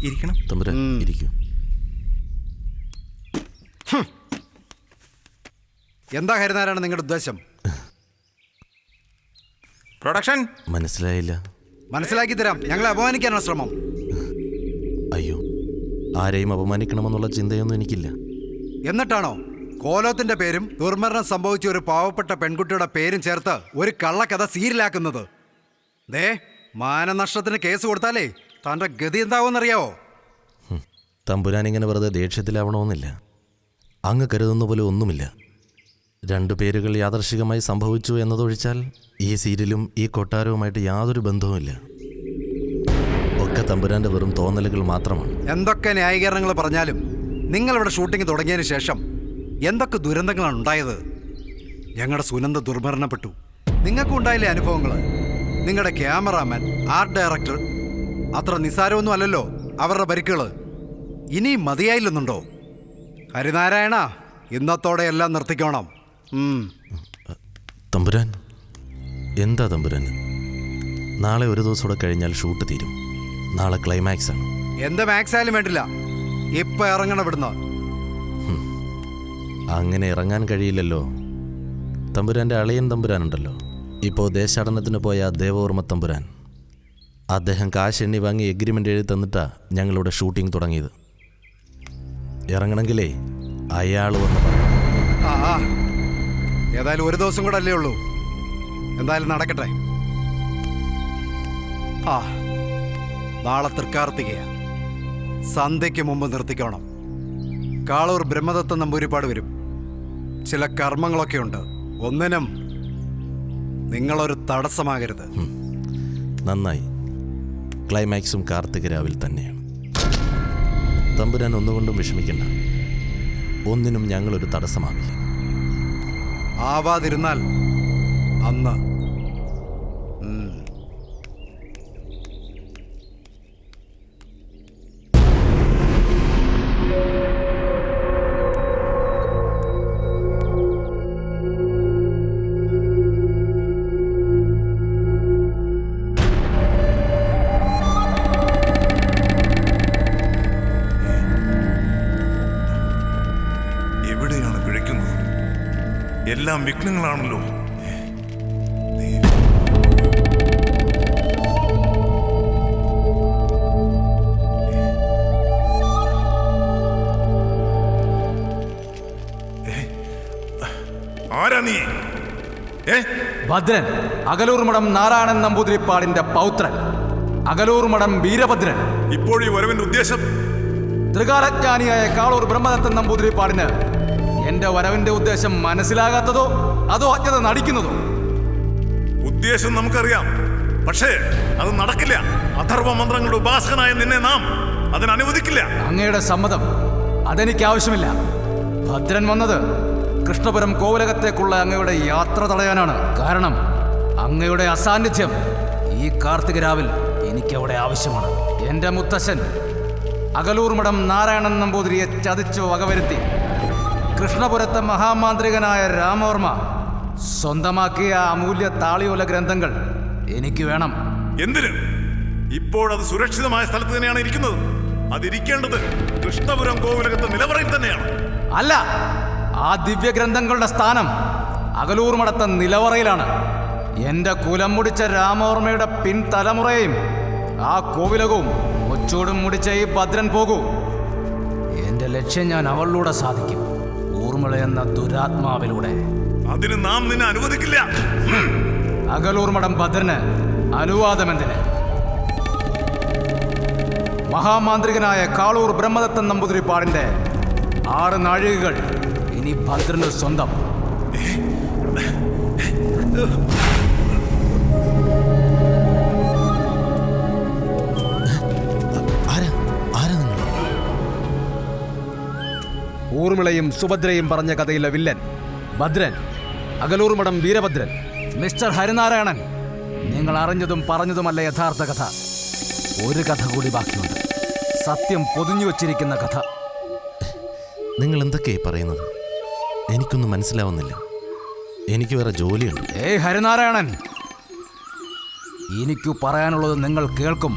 ഇരിക്കണം. തമ്പുരാൻ ഇരിക്കൂ. എന്താ ഹരിനാരായണ നിങ്ങളുടെ ഉദ്ദേശം? പ്രൊഡക്ഷൻ മനസ്സിലായില്ല. മനസ്സിലാക്കി തരാം. ഞങ്ങളെ അപമാനിക്കാനാണ് ശ്രമം. അയ്യോ, ആരെയും അപമാനിക്കണമെന്നുള്ള ചിന്തയൊന്നും എനിക്കില്ല. എന്നിട്ടാണോ കോലോത്തിന്റെ പേരും ദുർമരണം സംഭവിച്ച ഒരു പാവപ്പെട്ട പെൺകുട്ടിയുടെ പേരും ചേർത്ത് ഒരു കള്ളക്കഥ സീരിയലാക്കുന്നത്? ദേ, മാനനഷ്ടത്തിന് കേസ് കൊടുത്താലേ തന്റെ ഗതി എന്താവുമെന്നറിയാവോ? തമ്പുരാൻ ഇങ്ങനെ വെറുതെ ദേഷ്യത്തിലാവണമെന്നില്ല. അങ്ങ് കരുതുന്ന പോലെ ഒന്നുമില്ല. രണ്ടു പേരുകൾ യാദർശികമായി സംഭവിച്ചു എന്നതൊഴിച്ചാൽ ഈ സീരിയലും ഈ കൊട്ടാരവുമായിട്ട് യാതൊരു ബന്ധവുമില്ല. ഒക്കെ തമ്പുരാന്റെ വെറും തോന്നലുകൾ മാത്രമാണ്. എന്തൊക്കെ ന്യായീകരണങ്ങൾ പറഞ്ഞാലും നിങ്ങളിവിടെ ഷൂട്ടിംഗ് തുടങ്ങിയതിന് ശേഷം എന്തൊക്കെ ദുരന്തങ്ങളാണ് ഉണ്ടായത്? ഞങ്ങളുടെ സുനന്ദ ദുർമരണപ്പെട്ടു. നിങ്ങൾക്കും ഉണ്ടായില്ലേ അനുഭവങ്ങൾ? നിങ്ങളുടെ ക്യാമറാമാൻ, ആർട്ട് ഡയറക്ടർ, അത്ര നിസ്സാരമൊന്നും അല്ലല്ലോ അവരുടെ പരിക്കുകൾ. ഇനിയും മതിയായില്ലെന്നുണ്ടോ? ഹരിനാരായണ, ഇന്നത്തോടെ എല്ലാം നിർത്തിക്കോണം. തമ്പുരാൻ, എന്താ തമ്പുരാൻ? നാളെ ഒരു ദിവസം കൂടെ കഴിഞ്ഞാൽ ഷൂട്ട് തീരും. നാളെ ക്ലൈമാക്സ് ആണ്. എന്ത് മാക്സ് ആയാലും വേണ്ടില്ല, ഇപ്പൊ ഇറങ്ങണം ഇവിടുന്ന്. അങ്ങനെ ഇറങ്ങാൻ കഴിയില്ലല്ലോ. തമ്പുരാൻ്റെ അളിയൻ തമ്പുരാനുണ്ടല്ലോ, ഇപ്പോൾ ദേശാടനത്തിന് പോയ ദേവവർമ്മ തമ്പുരാൻ. അദ്ദേഹം കാശ് എണ്ണി വാങ്ങി എഗ്രിമെൻ്റ് എഴുതി തന്നിട്ടാ ഞങ്ങളിവിടെ ഷൂട്ടിംഗ് തുടങ്ങിയത്. ഇറങ്ങണമെങ്കിലേ അയാൾ വന്ന് പറയണം. ഏതായാലും ഒരു ദിവസം കൂടെ അല്ലേ ഉള്ളൂ. എന്തായാലും നടക്കട്ടെ. നാളെ തൃക്കാർത്തികയ, സന്ധ്യയ്ക്ക് മുമ്പ് നിർത്തിക്കോണം. കാളൂർ ബ്രഹ്മദത്ത നമ്പൂരിപ്പാട് വരും. ചില കർമ്മങ്ങളൊക്കെ ഉണ്ട്. ഒന്നിനും നിങ്ങളൊരു തടസ്സമാകരുത്. നന്നായി. ക്ലൈമാക്സും കാർത്തിക രാവിൽ തന്നെയാണ്. തമ്പുരാൻ ഒന്നുകൊണ്ടും വിഷമിക്കണ്ട. ഒന്നിനും ഞങ്ങളൊരു തടസ്സമാവില്ല. ആവാതിരുന്നാൽ അന്ന് എവിടെയാണ് പിഴയ്ക്കുന്നത്? എല്ലാം വിഘ്നങ്ങളാണല്ലോ. നീ? ഭദ്രൻ അകലൂർ മഠം നാരായണൻ നമ്പൂതിരിപ്പാടിന്റെ പൗത്രൻ, അകലൂർ മഠം വീരഭദ്രൻ. ഇപ്പോൾ ഈ വരവിന്റെ ഉദ്ദേശം? ത്രികാലജ്ഞാനിയായ കാളൂർ ബ്രഹ്മദത്തൻ നമ്പൂതിരിപ്പാടിന് എന്റെ വരവിന്റെ ഉദ്ദേശം മനസ്സിലാകാത്തതോ അതോ അജ്ഞത നടിക്കുന്നതോ? ഉദ്ദേശം നമുക്കറിയാം, പക്ഷേ അത് നടക്കില്ല. അഥർവ മന്ത്രങ്ങളുടെ ഉപാസകനായ നിന്നെ നാം അതിനനുവദിക്കില്ല. അങ്ങയുടെ സമ്മതം അതെനിക്ക് ആവശ്യമില്ല. ഭദ്രൻ വന്നത് കൃഷ്ണപുരം കോവിലകത്തേക്കുള്ള അങ്ങയുടെ യാത്ര തടയാനാണ്. കാരണം അങ്ങയുടെ അസാന്നിധ്യം ഈ കാർത്തിക രാവിൽ എനിക്കവിടെ ആവശ്യമാണ്. എന്റെ മുത്തശ്ശൻ അകലൂർ മഠം നാരായണൻ നമ്പൂതിരിയെ ചതിച്ചു വകവരുത്തി കൃഷ്ണപുരത്തെ മഹാമാന്ത്രികനായ രാമവർമ്മ സ്വന്തമാക്കിയ അമൂല്യ താളിയോല ഗ്രന്ഥങ്ങൾ എനിക്ക് വേണം. എന്തിന്? ഇപ്പോഴത് സുരക്ഷിതമായ സ്ഥലത്ത് തന്നെയാണ് ഇരിക്കുന്നത്. അതിരിക്കേണ്ടത് കൃഷ്ണപുരം കോവിലകത്തെ നിലവറയിൽ തന്നെയാണ്. അല്ല, ആ ദിവ്യഗ്രന്ഥങ്ങളുടെ സ്ഥാനം അകലൂർ മഠത്തെ നിലവറയിലാണ്. എന്റെ കുലം മുടിച്ച രാമവർമ്മയുടെ പിൻതലമുറയും ആ കോവിലകവും ഒച്ചൂടും മുടിച്ച ഈ ഭദ്രൻ പോകൂ. എന്റെ ലക്ഷ്യം ഞാൻ അവളിലൂടെ സാധിക്കും, ഊർമിള എന്ന ദുരാത്മാവിലൂടെ. അതിന് നാം നിന്നെ അനുവദിക്കില്ല. അകലൂർ മഠം ഭദ്രന് അനുവാദമെന്തിന്? മഹാമാന്ത്രികനായ കാളൂർ ബ്രഹ്മദത്തൻ നമ്പൂതിരിപ്പാടിന്റെ 6 നാഴികകൾ ഇനി ഭദ്രന് സ്വന്തം. ഊർമിളയും സുഭദ്രയും പറഞ്ഞ കഥയിലെ വില്ലൻ ഭദ്രൻ, അകലൂർ മഠം വീരഭദ്രൻ. മിസ്റ്റർ ഹരിനാരായണൻ, നിങ്ങൾ അറിഞ്ഞതും പറഞ്ഞതുമല്ല യഥാർത്ഥ കഥ. ഒരു കഥ കൂടി ബാക്കിയുണ്ട്, സത്യം പൊതിഞ്ഞു വച്ചിരിക്കുന്ന കഥ. നിങ്ങൾ എന്തൊക്കെയായി പറയുന്നത്? എനിക്കൊന്നും മനസ്സിലാവുന്നില്ല. എനിക്ക് വേറെ ജോലിയുണ്ട്. ഏയ് ഹരിനാരായണൻ, എനിക്കു പറയാനുള്ളത് നിങ്ങൾ കേൾക്കും.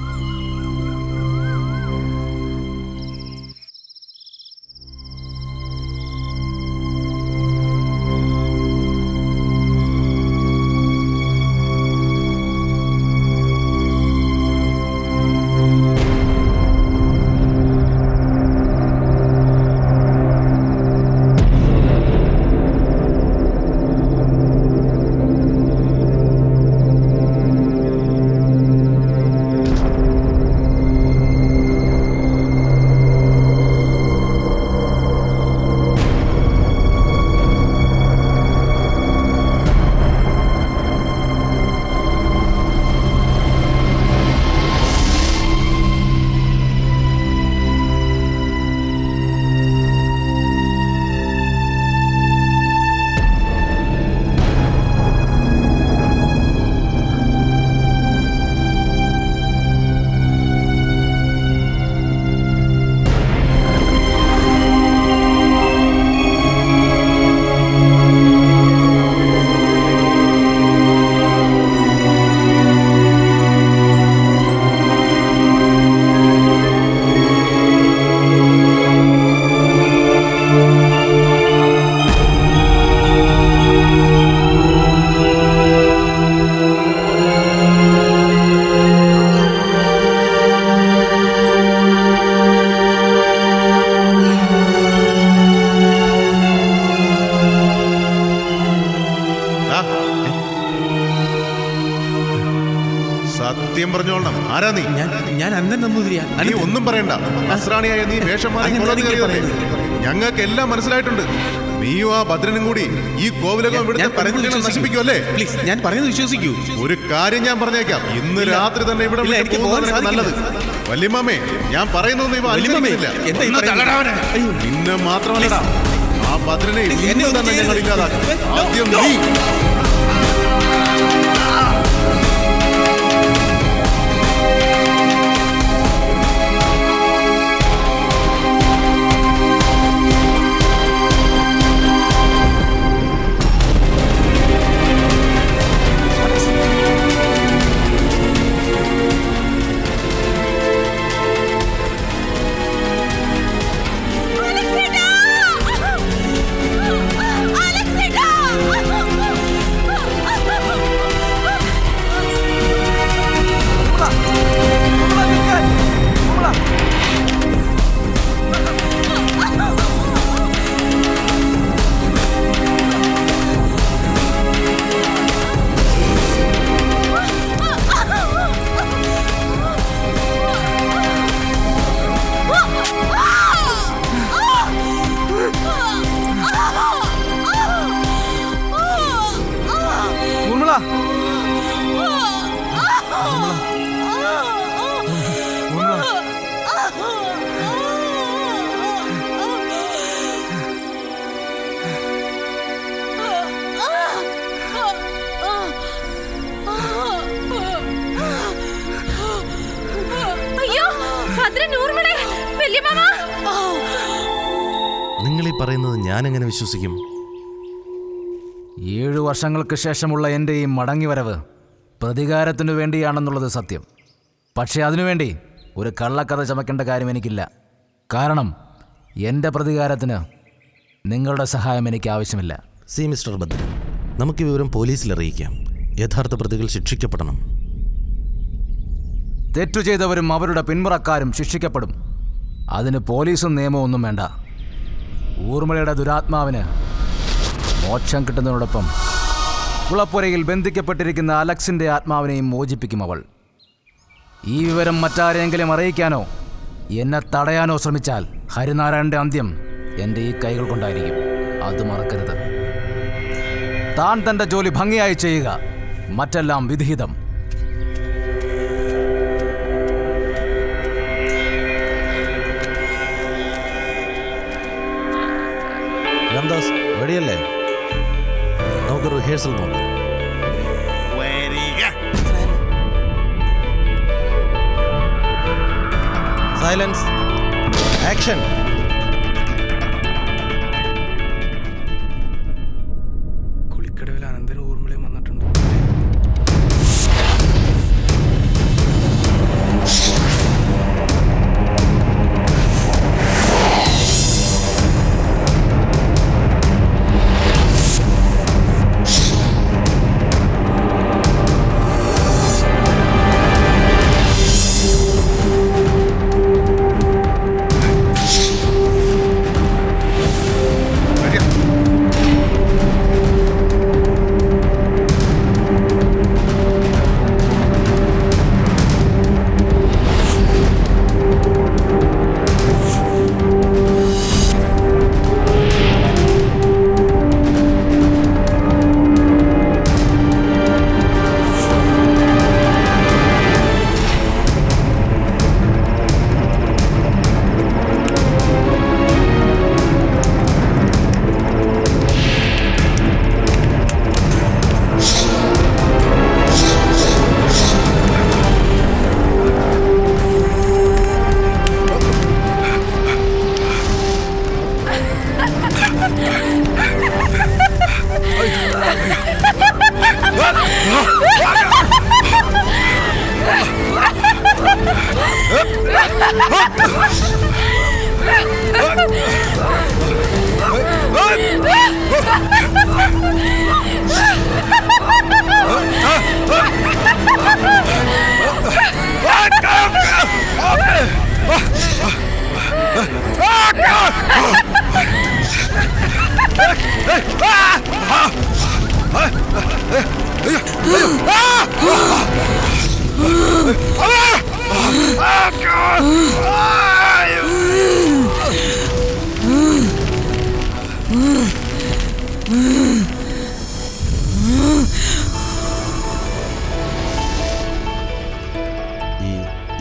സത്യം പറഞ്ഞോളണം. ആരാ നീ? ഞാൻ അന്നൻ നമ്പൂതിരിയാ. നീ ഒന്നും പറയണ്ട. നസ്രാണിയായ നീ വേഷം മാറി ഞങ്ങൾക്ക് എല്ലാം മനസ്സിലായിട്ടുണ്ട്. നീയും ആ ഭദ്രനും കൂടി ഈ കോവിലകം ഇവിടുത്തെ പരകുട്ടികളെ നശിപ്പിക്കുമല്ലേ? പ്ലീസ്, ഞാൻ പറയുന്നത് വിശ്വസിക്കൂ. ഒരു കാര്യം ഞാൻ പറഞ്ഞേക്കാം, ഇന്ന് രാത്രി തന്നെ ഇവിടെ നല്ലത്. വല്യമ്മേ, ഞാൻ പറയുന്നൊന്നും ഇവ അനുസരിക്കുന്നില്ല. പിന്നെ മാത്രമല്ല, ആ ഭദ്രനെ ഇന്ന് തന്നെ ഞങ്ങൾ ഇല്ലാതാക്കും. ആദ്യം നീ. നിങ്ങൾ ഈ പറയുന്നത് ഞാൻ എങ്ങനെ വിശ്വസിക്കും? 7 വർഷങ്ങൾക്ക് ശേഷമുള്ള എൻ്റെ ഈ മടങ്ങിവരവ് പ്രതികാരത്തിനു വേണ്ടിയാണെന്നുള്ളത് സത്യം. പക്ഷേ അതിനുവേണ്ടി ഒരു കള്ളക്കഥ ചമയ്ക്കേണ്ട കാര്യം എനിക്കില്ല. കാരണം എൻ്റെ പ്രതികാരത്തിന് നിങ്ങളുടെ സഹായം എനിക്ക് ആവശ്യമില്ല. മിസ്റ്റർ ഭദ്ര, നമുക്ക് വിവരം പോലീസിൽ അറിയിക്കാം. യഥാർത്ഥ പ്രതികൾ ശിക്ഷിക്കപ്പെടണം. തെറ്റു ചെയ്തവരും അവരുടെ പിന്മുറക്കാരും ശിക്ഷിക്കപ്പെടും. അതിന് പോലീസും നിയമവും ഒന്നും വേണ്ട. ഊർമിളയുടെ ദുരാത്മാവിന് മോക്ഷം കിട്ടുന്നതിനോടൊപ്പം കുളപ്പുരയിൽ ബന്ധിക്കപ്പെട്ടിരിക്കുന്ന അലക്സിൻ്റെ ആത്മാവിനെയും മോചിപ്പിക്കും അവൾ. ഈ വിവരം മറ്റാരെങ്കിലും അറിയിക്കാനോ എന്നെ തടയാനോ ശ്രമിച്ചാൽ ഹരിനാരായണൻ്റെ അന്ത്യം എൻ്റെ ഈ കൈകൾ കൊണ്ടായിരിക്കും. അത് മറക്കരുത്. താൻ തൻ്റെ ജോലി ഭംഗിയായി ചെയ്യുക. മറ്റെല്ലാം വിധിഹിതം. രാംദാസ് റെഡിയല്ലേ? നമുക്ക് റിഹേഴ്സൽ നോക്കാം. Silence, action. കുളിക്കടവിൽ അനന്തനും ഊർമിളയും വന്നിട്ടുണ്ട്.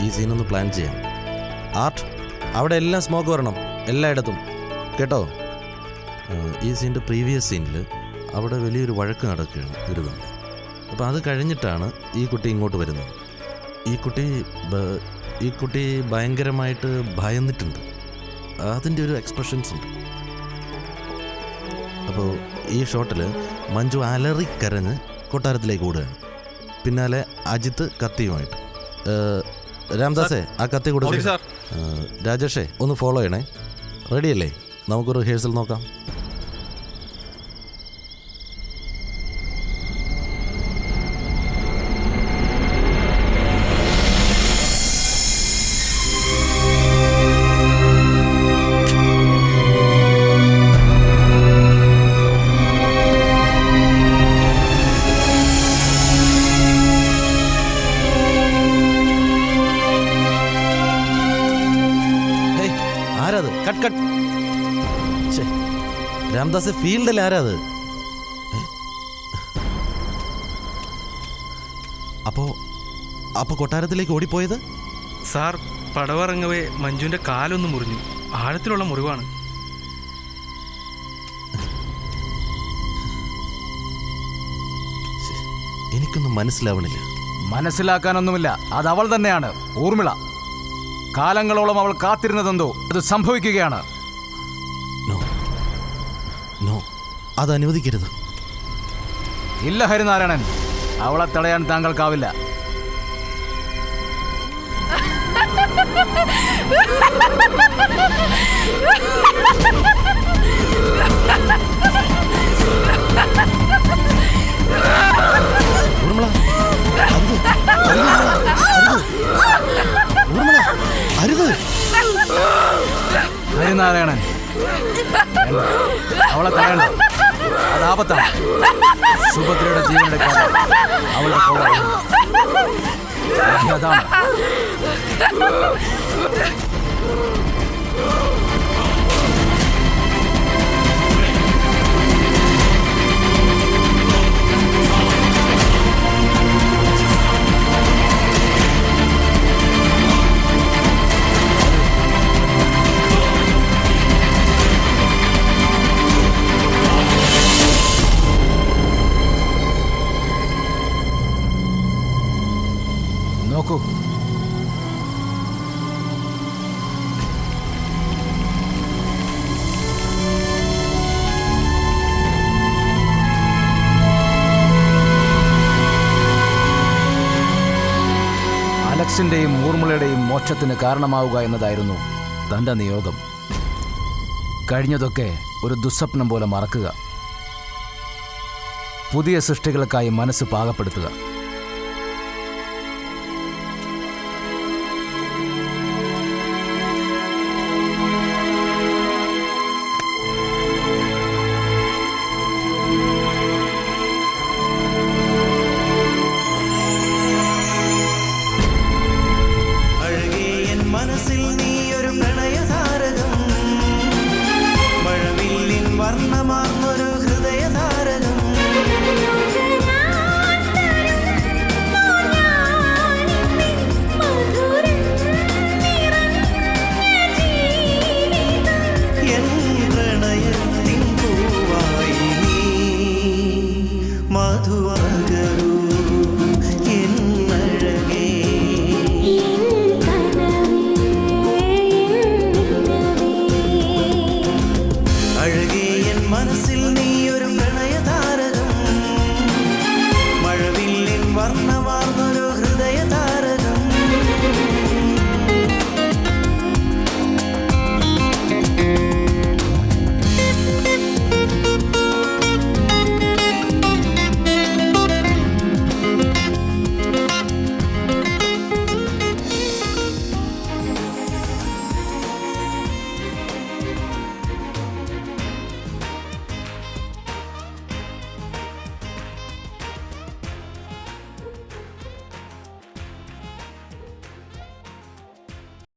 ഈ സീനൊന്ന് പ്ലാൻ ചെയ്യാം. ആർട്ട്, അവിടെ എല്ലാം സ്മോക്ക് വരണം, എല്ലായിടത്തും, കേട്ടോ? ഈ സീൻ്റെ പ്രീവിയസ് സീനിൽ അവിടെ വലിയൊരു വഴക്ക് നടക്കുകയാണ് ഒരു തമ്മിൽ. അപ്പോൾ അത് കഴിഞ്ഞിട്ടാണ് ഈ കുട്ടി ഇങ്ങോട്ട് വരുന്നത്. ഈ കുട്ടി ഭയങ്കരമായിട്ട് ഭയന്നിട്ടുണ്ട്. അതിൻ്റെ ഒരു എക്സ്പ്രഷൻസ് ഉണ്ട്. അപ്പോൾ ഈ ഷോട്ടിൽ മഞ്ജു അലറിക്കരഞ്ഞ് കൊട്ടാരത്തിലേക്ക് ഓടുകയാണ്. പിന്നാലെ അജിത്ത് കത്തിയുമായിട്ട്. രാംദാസേ, ആ കത്തി കൊടുത്തു. രാജേഷേ, ഒന്ന് ഫോളോ ചെയ്യണേ. റെഡിയല്ലേ? നമുക്ക് റിഹേഴ്സൽ നോക്കാം. ആരാത്? Cut cut. രാംദാസ്, ഫീൽഡിൽ ആരാത്? അപ്പോ കൊട്ടാരത്തിലേക്ക് ഓടിപ്പോയത്? സാർ, പടവറങ്ങവേ മഞ്ജുവിന്റെ കാലൊന്ന് മുറിഞ്ഞു. ആഴത്തിലുള്ള മുറിവാണ്. എനിക്കൊന്നും മനസ്സിലാവണില്ല. മനസ്സിലാക്കാനൊന്നുമില്ല. അത് അവൾ തന്നെയാണ്, ഊർമിള. കാലങ്ങളോളം അവൾ കാത്തിരുന്നതെന്തോ അത് സംഭവിക്കുകയാണ്. നോ, അത് അനുവദിക്കരുത്. ഇല്ല ഹരിനാരായണൻ, അവളെ തടയാൻ താങ്കൾക്കാവില്ല. ഹരിനാരായണൻ, അവളെ തടയണ്ട, അത് ആപത്താണ്. സുഭദ്രയുടെ ജീവനെടുക്കാൻ അവളുടെ കൂടെ അതാണ്. നോക്കൂ, അലക്സിന്റെയും ഊർമിളയുടെയും മോക്ഷത്തിന് കാരണമാവുക എന്നതായിരുന്നു തന്റെ നിയോഗം. കഴിഞ്ഞതൊക്കെ ഒരു ദുസ്വപ്നം പോലെ മറക്കുക, പുതിയ സൃഷ്ടികൾക്കായി മനസ്സ് പാകപ്പെടുത്തുക. മനസ്സിൽ നീയൊരു പ്രണയതാരകം, മഴവില്ലിൻ വർണ്ണമാർന്നൊരു